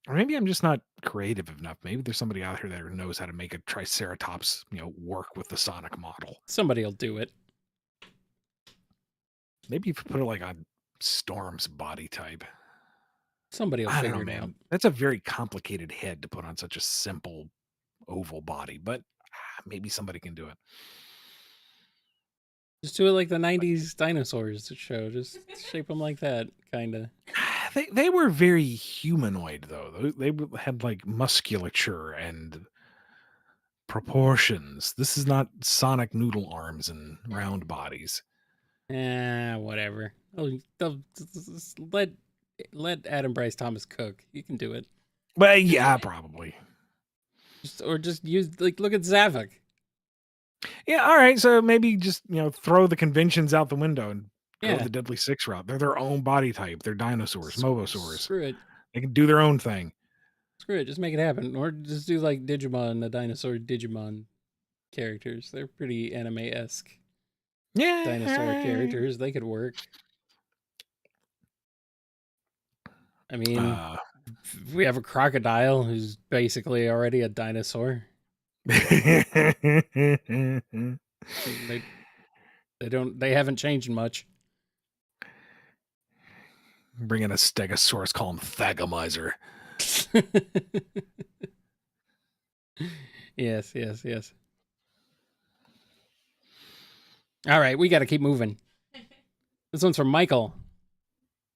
Or maybe I'm just not creative enough. Maybe there's somebody out here that knows how to make a Triceratops, work with the Sonic model. Somebody will do it. Maybe if you put it like on Storm's body type. Somebody will figure it out. That's a very complicated head to put on such a simple oval body, but maybe somebody can do it. Just do it like the 90s dinosaurs show. Just shape them like that, kind of. They were very humanoid, though. They had like musculature and proportions. This is not Sonic noodle arms and round bodies. Whatever. They'll let Adam Bryce Thomas cook. You can do it. Well, yeah, probably. Just use look at Zavok. Yeah, all right. So maybe just throw the conventions out the window and go the Deadly Six route. They're their own body type. They're dinosaurs, mobosaurs. Screw it. They can do their own thing. Screw it, just make it happen. Or just do like Digimon, the dinosaur Digimon characters. They're pretty anime-esque Yeah. dinosaur characters. They could work. I mean, we have a crocodile who's basically already a dinosaur. They haven't changed much. Bring in a stegosaurus, call him Thagomizer. Yes. All right, we got to keep moving. This one's from Michael.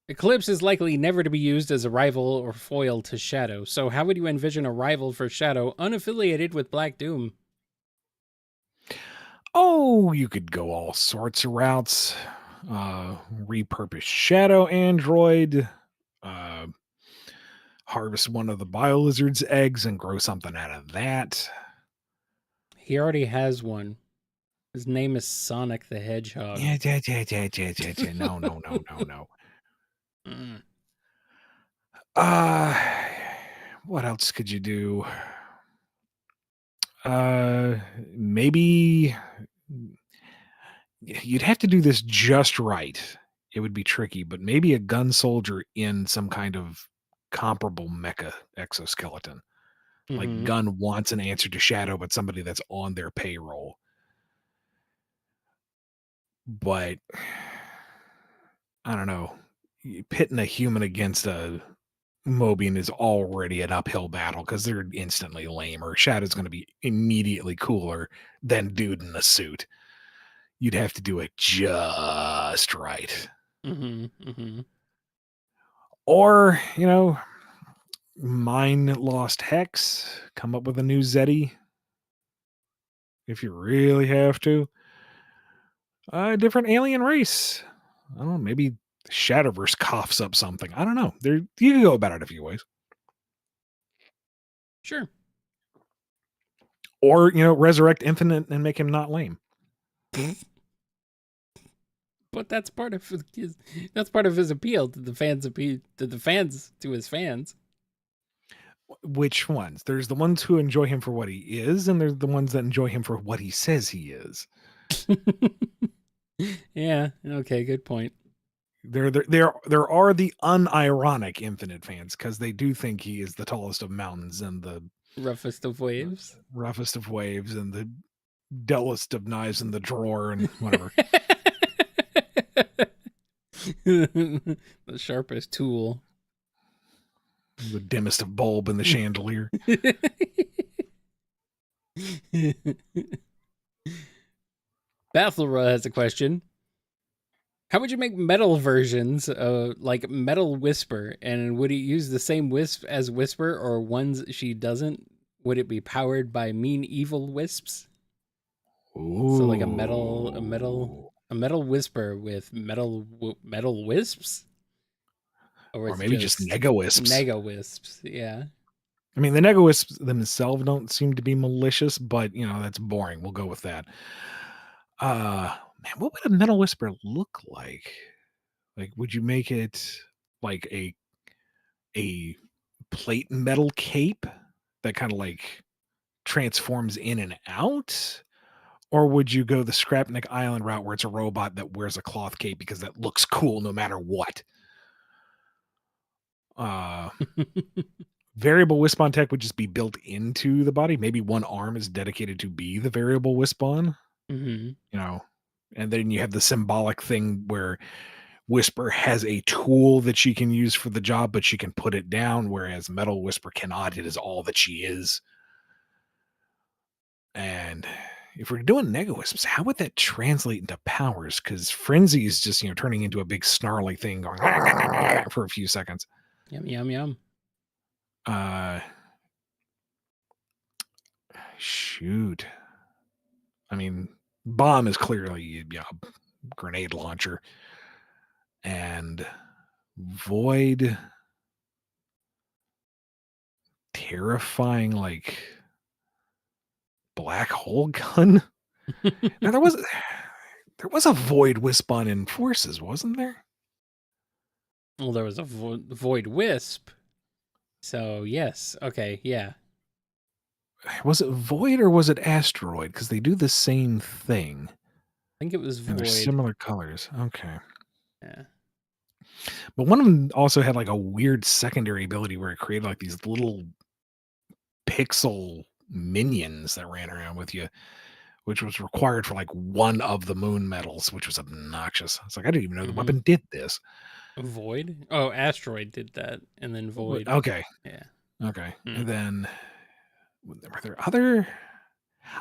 Eclipse is likely never to be used as a rival or foil to Shadow, so how would you envision a rival for Shadow unaffiliated with Black Doom? Oh, you could go all sorts of routes. Repurpose Shadow Android. Harvest one of the Biolizard's eggs and grow something out of that. He already has one. His name is Sonic the Hedgehog. Yeah. No. What else could you do? Maybe you'd have to do this just right. It would be tricky, but maybe a gun soldier in some kind of comparable mecha exoskeleton. Like Gun wants an answer to Shadow, but somebody that's on their payroll. But I don't know. Pitting a human against a Mobian is already an uphill battle because they're instantly lamer. Shadow's going to be immediately cooler than dude in a suit. You'd have to do it just right. Or, mine Lost Hex, come up with a new Zeddy if you really have to. A different alien race. I don't know, maybe Shadowverse coughs up something. I don't know. You can go about it a few ways. Sure. Or, resurrect Infinite and make him not lame. But that's part of his appeal to the fans, to his fans. Which ones? There's the ones who enjoy him for what he is, and there's the ones that enjoy him for what he says he is. Yeah. Okay. Good point. There are the unironic Infinite fans because they do think he is the tallest of mountains and the roughest of waves, and the dullest of knives in the drawer and whatever. The sharpest tool, the dimmest of bulb in the chandelier. Bathlera has a question. How would you make metal versions of like Metal Whisper? And would it use the same wisp as Whisper or ones she doesn't? Would it be powered by mean evil wisps? Ooh. So like a metal Whisper with metal wisps? Or maybe just Nega Wisps. Nega Wisps, yeah. I mean, the Nega Wisps themselves don't seem to be malicious, but, that's boring. We'll go with that. Man, what would a Metal Whisper look like? Like, would you make it like a plate metal cape that kind of like transforms in and out? Or would you go the Scrapnik Island route where it's a robot that wears a cloth cape because that looks cool no matter what? Variable Wispon tech would just be built into the body. Maybe one arm is dedicated to be the variable Wispon. And then you have the symbolic thing where Whisper has a tool that she can use for the job, but she can put it down, whereas Metal Whisper cannot. It is all that she is. And if we're doing Nega Wisps, how would that translate into powers? Because Frenzy is just, turning into a big snarly thing going for a few seconds. Yum. Shoot. I mean, Bomb is clearly a grenade launcher. And Void, terrifying, like black hole gun. Now there was a Void Wispon in Forces, wasn't there? Well, there was a Void Wisp. So, yes. Okay, yeah. Was it Void or was it Asteroid? Because they do the same thing. I think it was And they're Void. similar colors. Okay. Yeah. But one of them also had like a weird secondary ability where it created like these little pixel minions that ran around with you, which was required for like one of the moon medals, which was obnoxious. It's like, I didn't even know the weapon did this. Void? Oh, Asteroid did that. And then Void. Okay. Yeah. Okay. Hmm. And then were there other?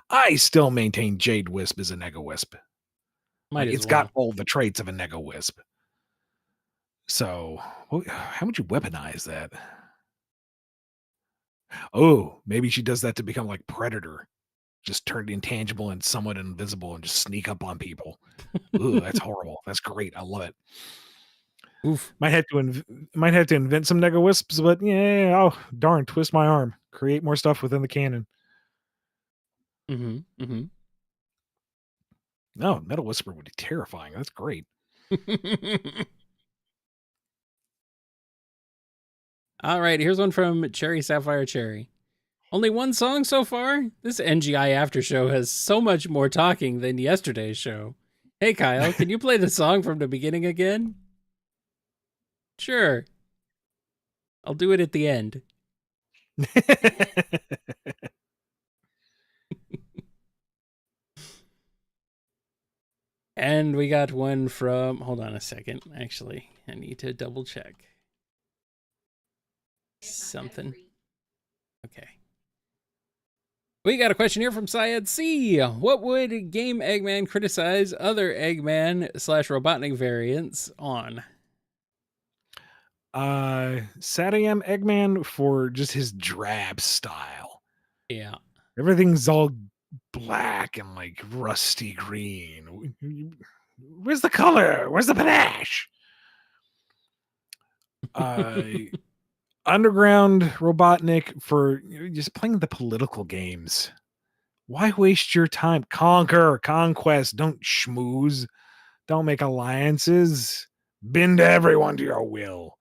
I still maintain Jade Wisp is a Nega Wisp. Might as It's well. got all the traits of a Nega Wisp. So, how would you weaponize that? Oh, maybe she does that to become like Predator. Just turned intangible and somewhat invisible and just sneak up on people. Ooh, that's horrible. That's great. I love it. Oof. Might have to invent some Nega Wisps, but yeah, oh darn, twist my arm. Create more stuff within the canon. Mm-hmm. Mm-hmm. No, Metal Whisper would be terrifying. That's great. All right, here's one from Cherry Sapphire Cherry. Only one song so far? This NGI after show has so much more talking than yesterday's show. Hey Kyle, can you play the song from the beginning again? Sure. I'll do it at the end. And we got one from, hold on a second. Actually, I need to double check something. Okay. We got a question here from Syed C. What would Game Eggman criticize other Eggman / Robotnik variants on? Satyam Eggman for just his drab style. Yeah. Everything's all black and like rusty green. Where's the color? Where's the panache? Underground Robotnik for just playing the political games. Why waste your time? Conquest. Don't schmooze. Don't make alliances. Bend everyone to your will.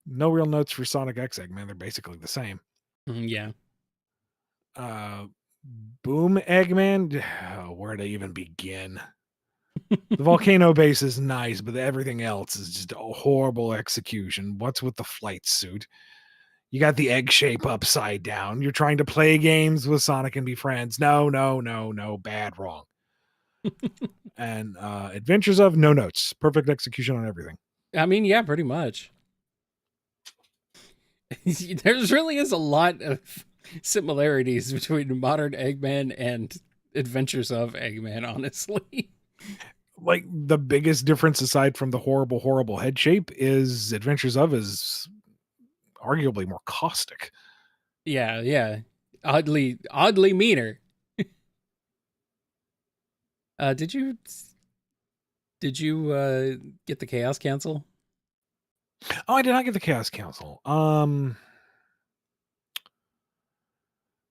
No real notes for Sonic X Eggman. They're basically the same. Yeah. Boom Eggman. Where to even begin? The volcano base is nice, but everything else is just a horrible execution. What's with the flight suit? You got the egg shape upside down. You're trying to play games with Sonic and be friends. No. Bad, wrong. And Adventures of, no notes. Perfect execution on everything. I mean, yeah, pretty much. There's really is a lot of similarities between modern Eggman and Adventures of Eggman, honestly. Like the biggest difference aside from the horrible head shape is Adventures of is arguably more caustic. Yeah. Oddly meaner. Did you get the Chaos Cancel? Oh, I did not get the Chaos Council. I mean,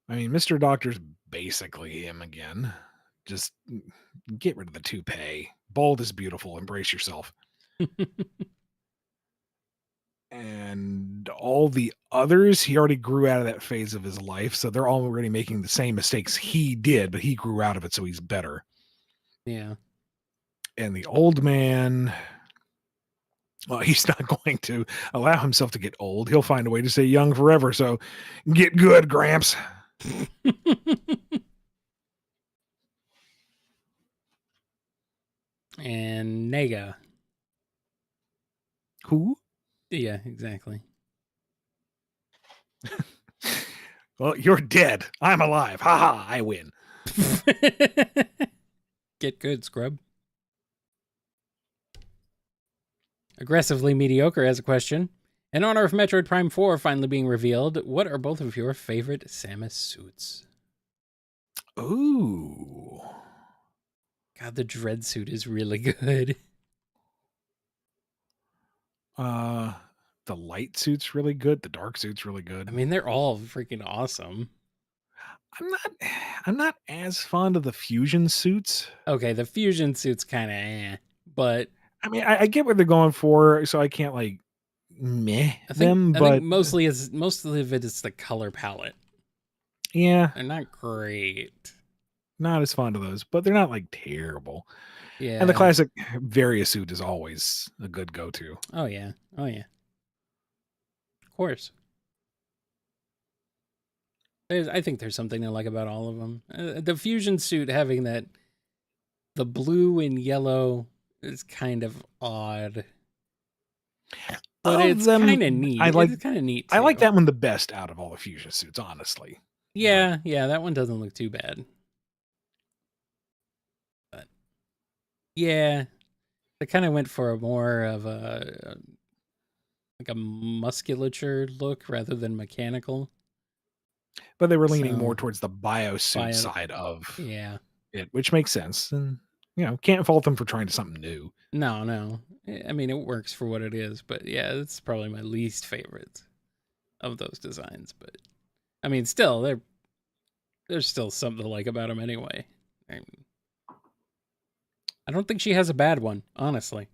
Mr. Doctor's basically him again. Just get rid of the toupee. Bald is beautiful. Embrace yourself. And all the others, he already grew out of that phase of his life. So they're already making the same mistakes he did, but he grew out of it. So he's better. Yeah. And the old man, well, he's not going to allow himself to get old. He'll find a way to stay young forever. So get good, Gramps. And Nega. Who? Yeah, exactly. Well, you're dead. I'm alive. Ha ha, I win. Get good, scrub. Aggressively Mediocre has a question. In honor of Metroid Prime 4 finally being revealed, what are both of your favorite Samus suits? Ooh. God, the Dread suit is really good. The light suit's really good. The dark suit's really good. I mean, they're all freaking awesome. I'm not as fond of the fusion suits. Okay, the fusion suit's kind of but I mean, I get what they're going for, so I can't like meh I them, think but mostly most of it is the color palette. yeah, They're not great. not as fond of those, but they're not like terrible. Yeah. And the classic Variasuit is always a good go-to. Oh yeah. Oh yeah. Of course. I think there's something I like about all of them. The fusion suit having the blue and yellow is kind of odd, but Of it's them, kind of neat. I like It's kind of neat too. I like that one the best out of all the fusion suits, honestly. Yeah, yeah, that one doesn't look too bad. But yeah, they kind of went for a more of a like a musculature look rather than mechanical. But they were leaning more So, towards the biosuit bio- side of Yeah. it, which makes sense. And can't fault them for trying something new. No, no. I mean, it works for what it is, but yeah, it's probably my least favorite of those designs. But I mean, still, there's still something to like about them anyway. I don't think she has a bad one, honestly.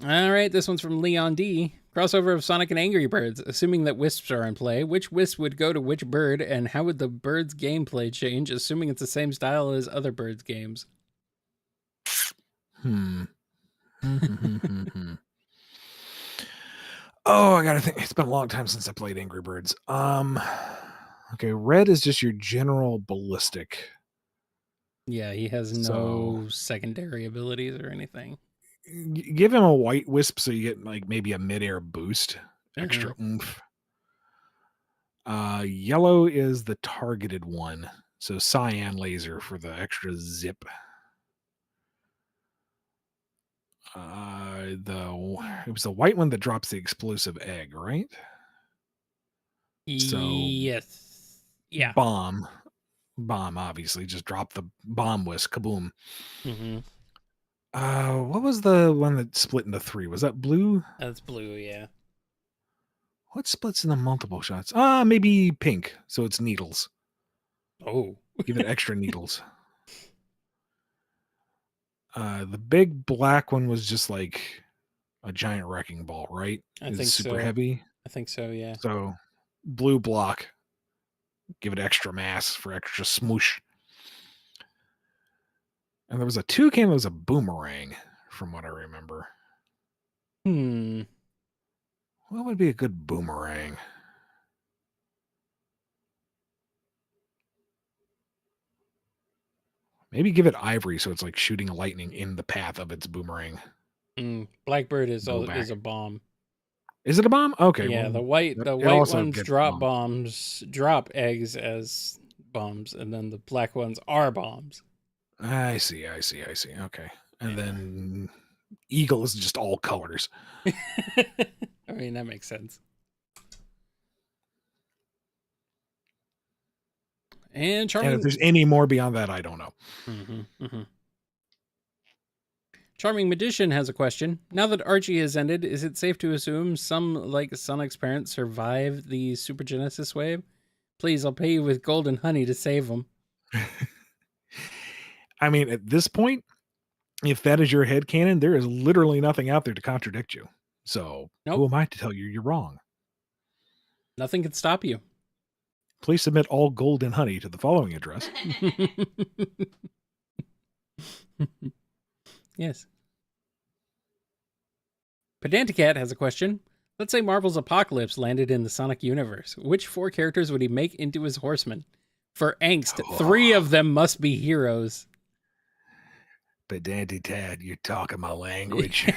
All right, this one's from Leon D. Crossover of Sonic and Angry Birds. Assuming that wisps are in play, which wisp would go to which bird, and how would the bird's gameplay change, assuming it's the same style as other birds' games? Oh, I gotta think. It's been a long time since I played Angry Birds. Okay, red is just your general ballistic. Yeah, he has no secondary abilities or anything. Give him a white wisp so you get like maybe a midair boost, extra oomph. Yellow is the targeted one, so cyan laser for the extra zip. It was the white one that drops the explosive egg, right? So Yes. Yeah. bomb, obviously just drop the bomb wisp, kaboom. What was the one that split into 3? Was that blue? That's blue, yeah. What splits into multiple shots? Maybe pink, so it's needles. Oh. Give it extra needles. The big black one was just like a giant wrecking ball, right? I think super so. heavy. I think so, yeah. So blue block. Give it extra mass for extra smoosh. And there was a toucan that was a boomerang, from what I remember. What would be a good boomerang? Maybe give it ivory so it's like shooting lightning in the path of its boomerang. Blackbird is a bomb. Is it a bomb? Okay. Yeah, well, the white ones drop bombs, drop eggs as bombs, and then the black ones are bombs. I see. Okay. And then eagle is just all colors. I mean, that makes sense. And Charming. And if there's any more beyond that, I don't know. Charming Magician has a question. Now that Archie has ended, is it safe to assume some, like Sonic's parents, survived the Super Genesis wave? Please, I'll pay you with gold and honey to save them. I mean, at this point, if that is your headcanon, there is literally nothing out there to contradict you. So who am I to tell you you're wrong? Nothing can stop you. Please submit all gold and honey to the following address. Yes. Pedanticat has a question. Let's say Marvel's Apocalypse landed in the Sonic universe. Which 4 characters would he make into his horsemen? For angst, 3 of them must be heroes. Pedanticat, you're talking my language.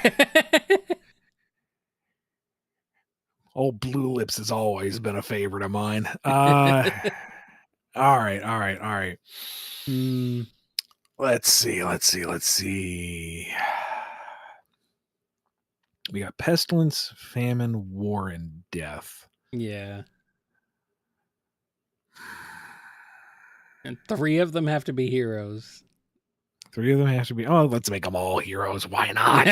Old Blue Lips has always been a favorite of mine. All right. Let's see. We got pestilence, famine, war, and death. Yeah. And 3 of them have to be heroes. 3 of them have to be. Oh, let's make them all heroes. Why not?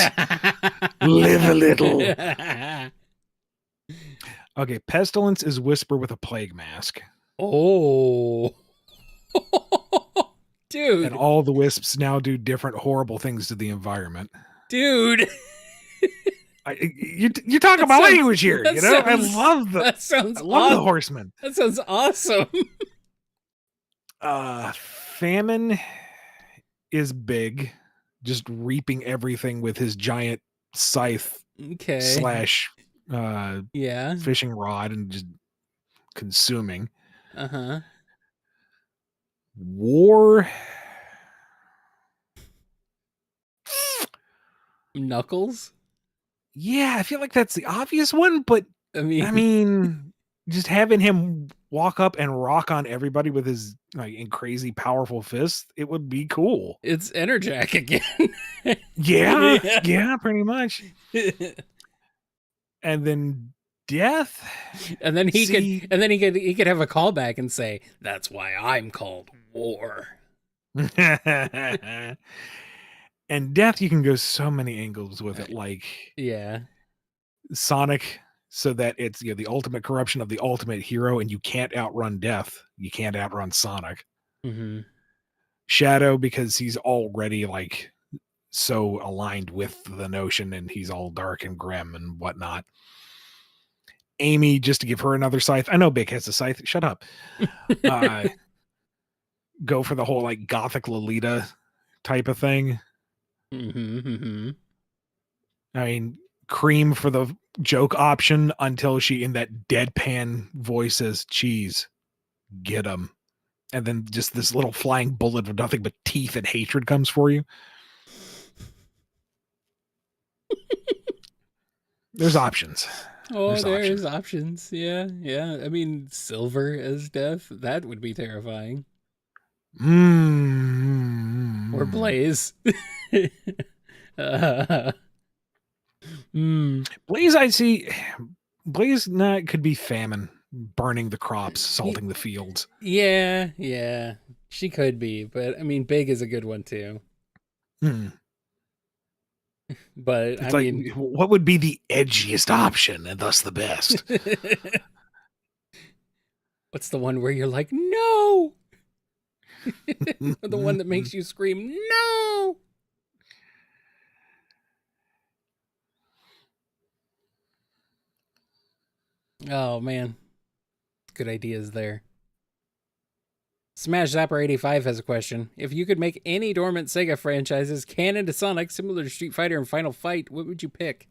Live a little. Okay, pestilence is Whisper with a plague mask. Oh. Dude. And all the wisps now do different horrible things to the environment. Dude. You're talking about language here, you know? I love the horsemen. That sounds awesome. Famine is big, just reaping everything with his giant scythe slash fishing rod and just consuming. War. Knuckles. Yeah, I feel like that's the obvious one, but I mean, just having him walk up and rock on everybody with his in crazy powerful fists, it would be cool. It's Enerjack again. yeah, pretty much. And then Death, and then he could have a callback and say, "That's why I'm called War." And Death, you can go so many angles with it, like Sonic, so that it's the ultimate corruption of the ultimate hero, and you can't outrun Death, you can't outrun Sonic. Shadow, because he's already like so aligned with the notion, and he's all dark and grim and whatnot. Amy, just to give her another scythe. I know Big has a scythe. Shut up. Go for the whole like gothic Lolita type of thing. I mean, Cream for the joke option until she, in that deadpan voice, says, "Cheese, get him." And then just this little flying bullet with nothing but teeth and hatred comes for you. There's options. There's options. Yeah. I mean, Silver as Death, that would be terrifying. Or Blaze. Blaze, I see. Blaze could be Famine, burning the crops, salting the fields. Yeah. She could be, but I mean, Big is a good one too. But it's what would be the edgiest option and thus the best? What's the one where you're like, no? The one that makes you scream, no! Oh, man. Good ideas there. Smash Zapper 85 has a question. If you could make any dormant Sega franchises canon to Sonic, similar to Street Fighter and Final Fight, what would you pick?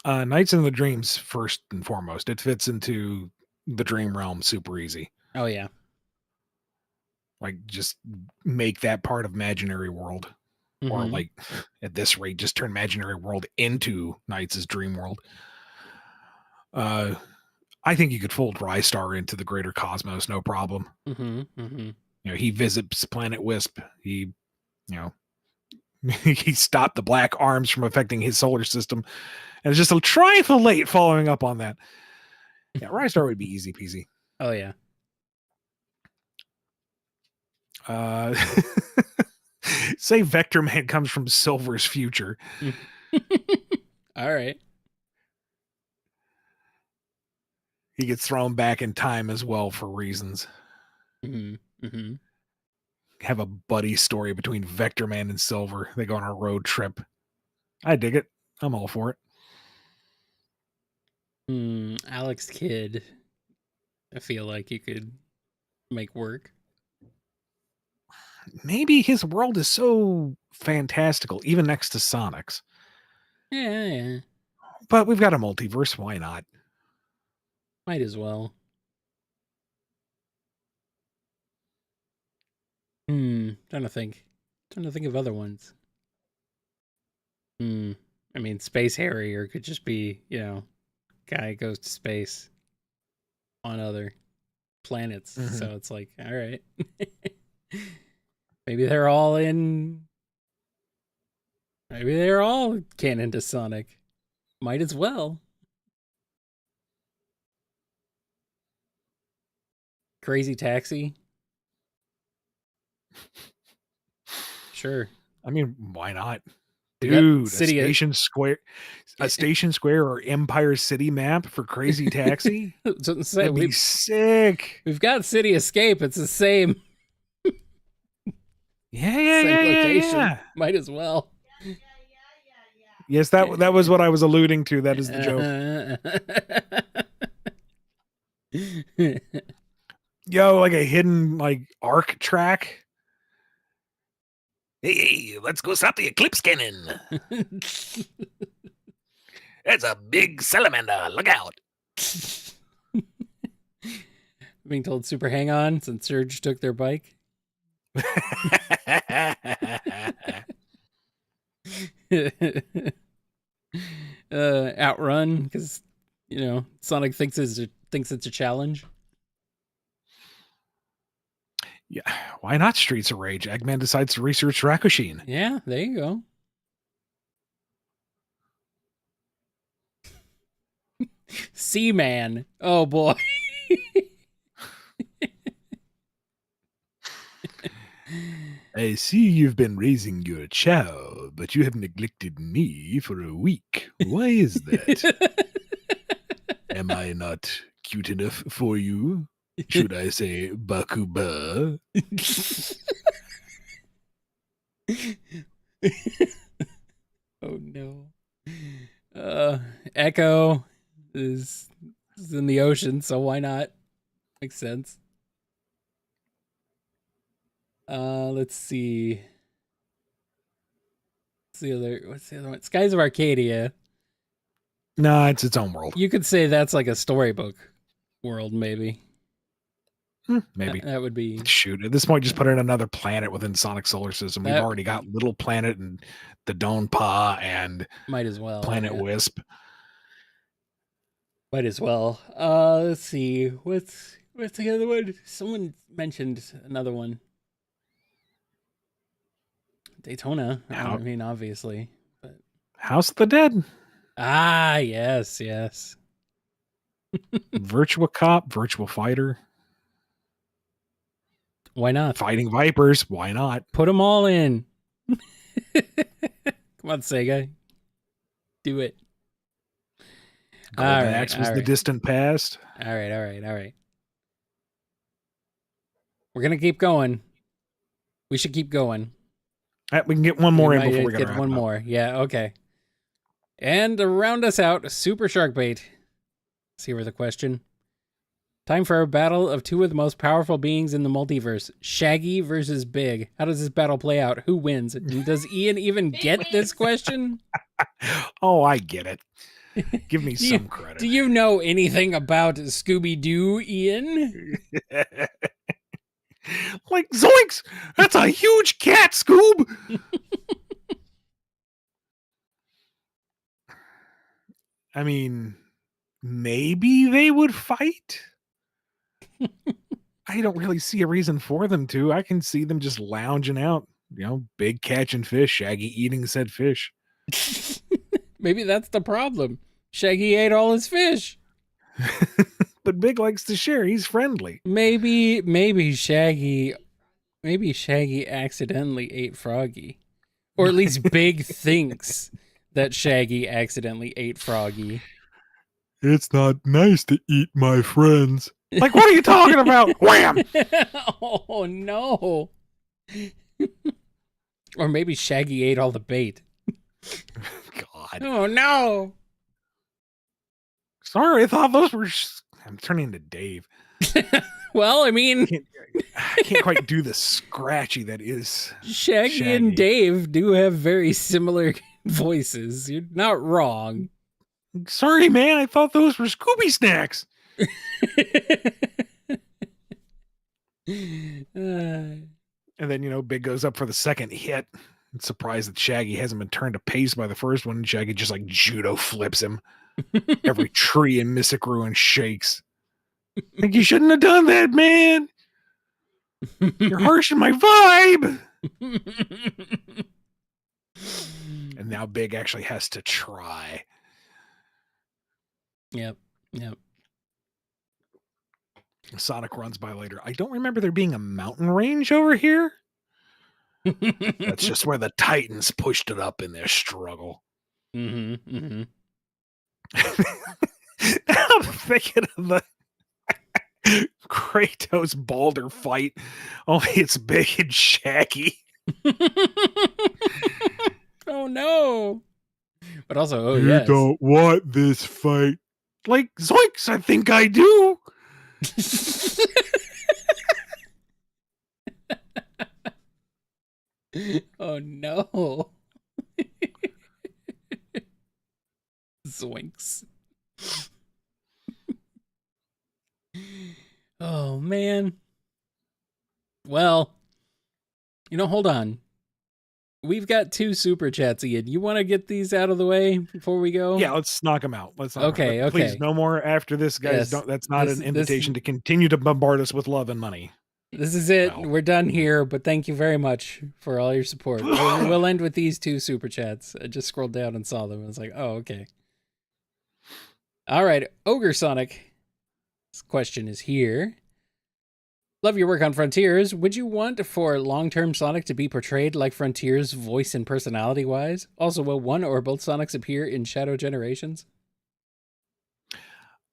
Nights in the Dreams, first and foremost. It fits into the dream realm super easy. Oh, yeah. Like, just make that part of Imaginary World. Or, like, at this rate, just turn Imaginary World into Nights' Dream World. I think you could fold Rystar into the greater cosmos, no problem. He visits Planet Wisp. He stopped the black arms from affecting his solar system, and it's just a trifle late following up on that. Yeah, Rystar would be easy peasy. Oh yeah. Say Vector Man comes from Silver's future. All right. He gets thrown back in time as well for reasons. Have a buddy story between Vector Man and Silver. They go on a road trip. I dig it. I'm all for it. Alex Kidd. I feel like you could make work. Maybe his world is so fantastical, even next to Sonic's. Yeah. But we've got a multiverse. Why not? Might as well. Trying to think of other ones. I mean, Space Harrier could just be, guy goes to space on other planets. So it's like, all right. Maybe they're all canon to Sonic. Might as well. Crazy Taxi. Sure. I mean, why not? Dude, Station Square or Empire City map for Crazy Taxi? That'd be sick. We've got City Escape. It's the same. Same location. Yeah. Might as well. Yes, that was what I was alluding to. That is the joke. Yo, like a hidden like arc track. Hey, let's go stop the eclipse cannon. That's a big salamander. Look out. Being told super hang on since Surge took their bike. Outrun because Sonic thinks it's a challenge. Yeah, why not Streets of Rage? Eggman decides to research Rakushine. Yeah, there you go. Seaman. Oh boy. I see you've been raising your child, but you have neglected me for a week. Why is that? Am I not cute enough for you? Should I say Bakuba? Oh no. Echo is in the ocean, so why not? Makes sense. Let's see. What's the other one? Skies of Arcadia. Nah, it's its own world. You could say that's like a storybook world, maybe. Maybe. That would be... Shoot, at this point, just put in another planet within Sonic Solar System. We've already got Little Planet and the Donpa and might as well Planet Wisp. Might as well. Let's see. What's the other one? Someone mentioned another one. Daytona. I mean, obviously. But... House of the Dead. Ah, yes. Virtua Cop, Virtual Fighter. Why not? Fighting Vipers. Why not? Put them all in. Come on, Sega. Do it. Golden Axe was the distant past. All right. We're going to keep going. We should keep going. We can get one more in before we get one more. Yeah, okay. And to round us out, Super Shark Bait. Let's hear the question. Time for a battle of two of the most powerful beings in the multiverse. Shaggy versus Big. How does this battle play out? Who wins? Does Ian even get this question? Oh, I get it. Give me some credit. Do you know anything about Scooby-Doo, Ian? Like, zoinks! That's a huge cat, Scoob! I mean, maybe they would fight? I don't really see a reason for them to. I can see them just lounging out. Big catching fish, Shaggy eating said fish. Maybe that's the problem. Shaggy ate all his fish. But Big likes to share. He's friendly. Maybe Shaggy accidentally ate Froggy. Or at least Big thinks that Shaggy accidentally ate Froggy. It's not nice to eat my friends. Like, what are you talking about? Wham! Oh, no. Or maybe Shaggy ate all the bait. God. Oh, no. Sorry, I thought those were... I'm turning into Dave. Well, I mean... I can't quite do the scratchy that is Shaggy and Dave do have very similar voices. You're not wrong. Sorry, man. I thought those were Scooby snacks. And then, Big goes up for the second hit. I'm surprised that Shaggy hasn't been turned to paste by the first one. Shaggy just like judo flips him. Every tree in Mystic Ruin shakes. Like, you shouldn't have done that, man. You're harshing my vibe. And now Big actually has to try. Yep. Sonic runs by later. I don't remember there being a mountain range over here. That's just where the Titans pushed it up in their struggle. Mm-hmm. I'm thinking of the Kratos Baldur fight. Only it's Big and Shaggy. Oh no. But also, oh You yes. don't want this fight. Like, zoinks, I think I do. Oh no. Zoinks. Oh man. Well, hold on. We've got 2 super chats, Ian. You want to get these out of the way before we go? Yeah, let's knock them out. Let's knock 'em out. Okay, But please, okay. no more after this, guys. Yes. Don't. That's not This- an invitation to continue to bombard us with love and money. This is it. Well. We're done here, but thank you very much for all your support. We'll end with these 2 super chats. I just scrolled down and saw them. I was like, oh, okay. All right, Ogre Sonic. This question is here. Love your work on Frontiers. Would you want for long-term Sonic to be portrayed like Frontiers voice and personality-wise? Also, will one or both Sonics appear in Shadow Generations?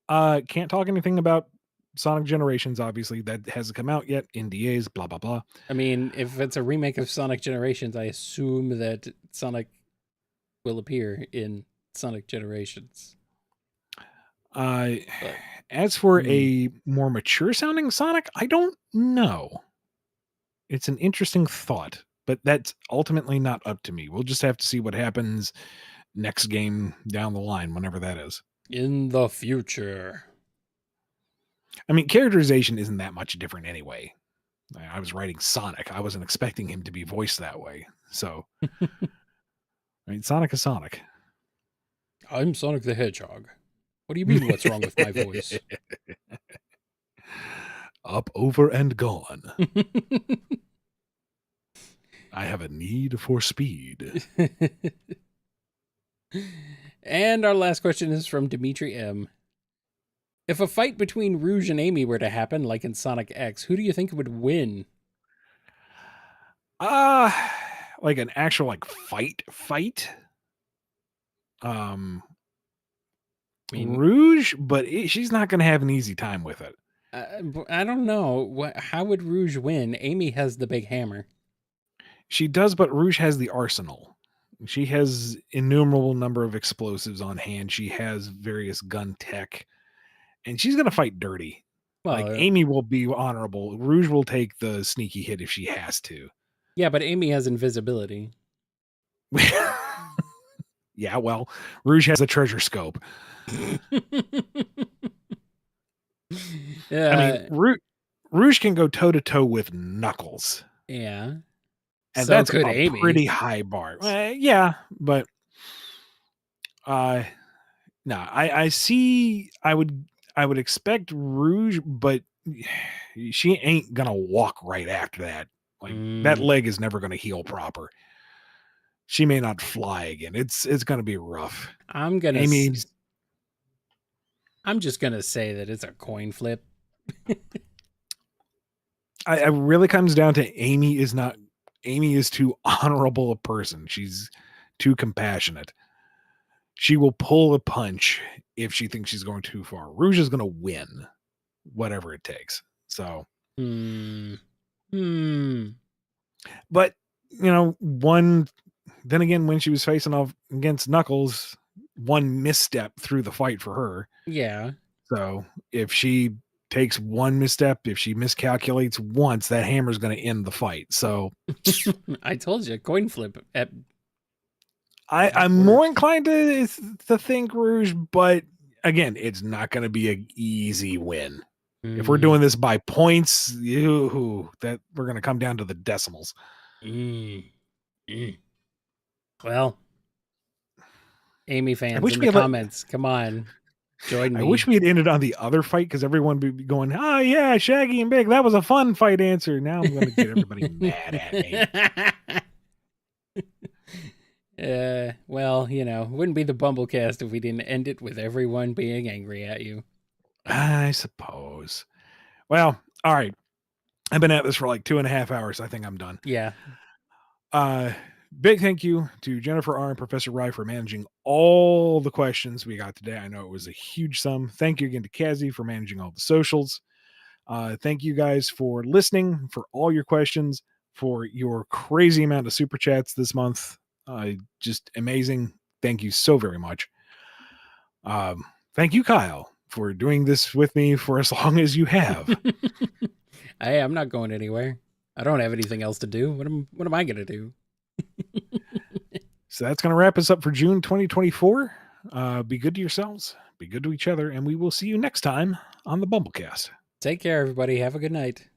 Can't talk anything about Sonic Generations, obviously. That hasn't come out yet. NDAs, blah, blah, blah. I mean, if it's a remake of Sonic Generations, I assume that Sonic will appear in Sonic Generations. As for a more mature sounding Sonic, I don't know. It's an interesting thought, but that's ultimately not up to me. We'll just have to see what happens next game down the line, whenever that is. In the future. I mean, characterization isn't that much different anyway. I was writing Sonic. I wasn't expecting him to be voiced that way. So, I mean, Sonic is Sonic. I'm Sonic the Hedgehog. What do you mean, what's wrong with my voice? Up, over, and gone. I have a need for speed. And our last question is from Dimitri M. If a fight between Rouge and Amy were to happen, like in Sonic X, who do you think would win? Like an actual fight. Rouge, but she's not going to have an easy time with it. I don't know. How would Rouge win? Amy has the big hammer. She does, but Rouge has the arsenal. She has innumerable number of explosives on hand. She has various gun tech, and she's going to fight dirty. Well, like Amy will be honorable. Rouge will take the sneaky hit if she has to. Yeah, but Amy has invisibility. Yeah, well, Rouge has a treasure scope. Yeah. I mean, Rouge can go toe to toe with Knuckles. Yeah. And so that's could a Amy. pretty high bar. Yeah, but no, I see. I would expect Rouge, but she ain't gonna walk right after that. Like that leg is never gonna heal proper. She may not fly again. It's gonna be rough. I'm just gonna say that it's a coin flip. It really comes down to Amy is too honorable a person. She's too compassionate. She will pull a punch if she thinks she's going too far. Rouge is going to win whatever it takes. So, but then again, when she was facing off against Knuckles, one misstep through the fight for her. Yeah. So if she takes one misstep, if she miscalculates once, that hammer's going to end the fight. So I told you, coin flip. I'm more inclined to think Rouge, but again, it's not going to be an easy win. If we're doing this by points, that we're going to come down to the decimals. Well, Amy fans in the comments, come on, join me. I wish we had ended on the other fight because everyone would be going, "Oh yeah, Shaggy and Big, that was a fun fight answer." Now I'm going to get everybody mad at me. Well, it wouldn't be the BumbleKast if we didn't end it with everyone being angry at you. I suppose. Well, all right. I've been at this for like 2.5 hours. I think I'm done. Yeah. Big thank you to Jennifer R. and Professor Rye for managing all the questions we got today. I know it was a huge sum. Thank you again to Kazi for managing all the socials. Thank you guys for listening, for all your questions. for your crazy amount of super chats this month. Just amazing. Thank you so very much. Thank you, Kyle, for doing this with me for as long as you have. Hey, I'm not going anywhere. I don't have anything else to do. What am I gonna do? So that's going to wrap us up for June 2024. Be good to yourselves, be good to each other, and we will see you next time on the BumbleKast. Take care, everybody. Have a good night.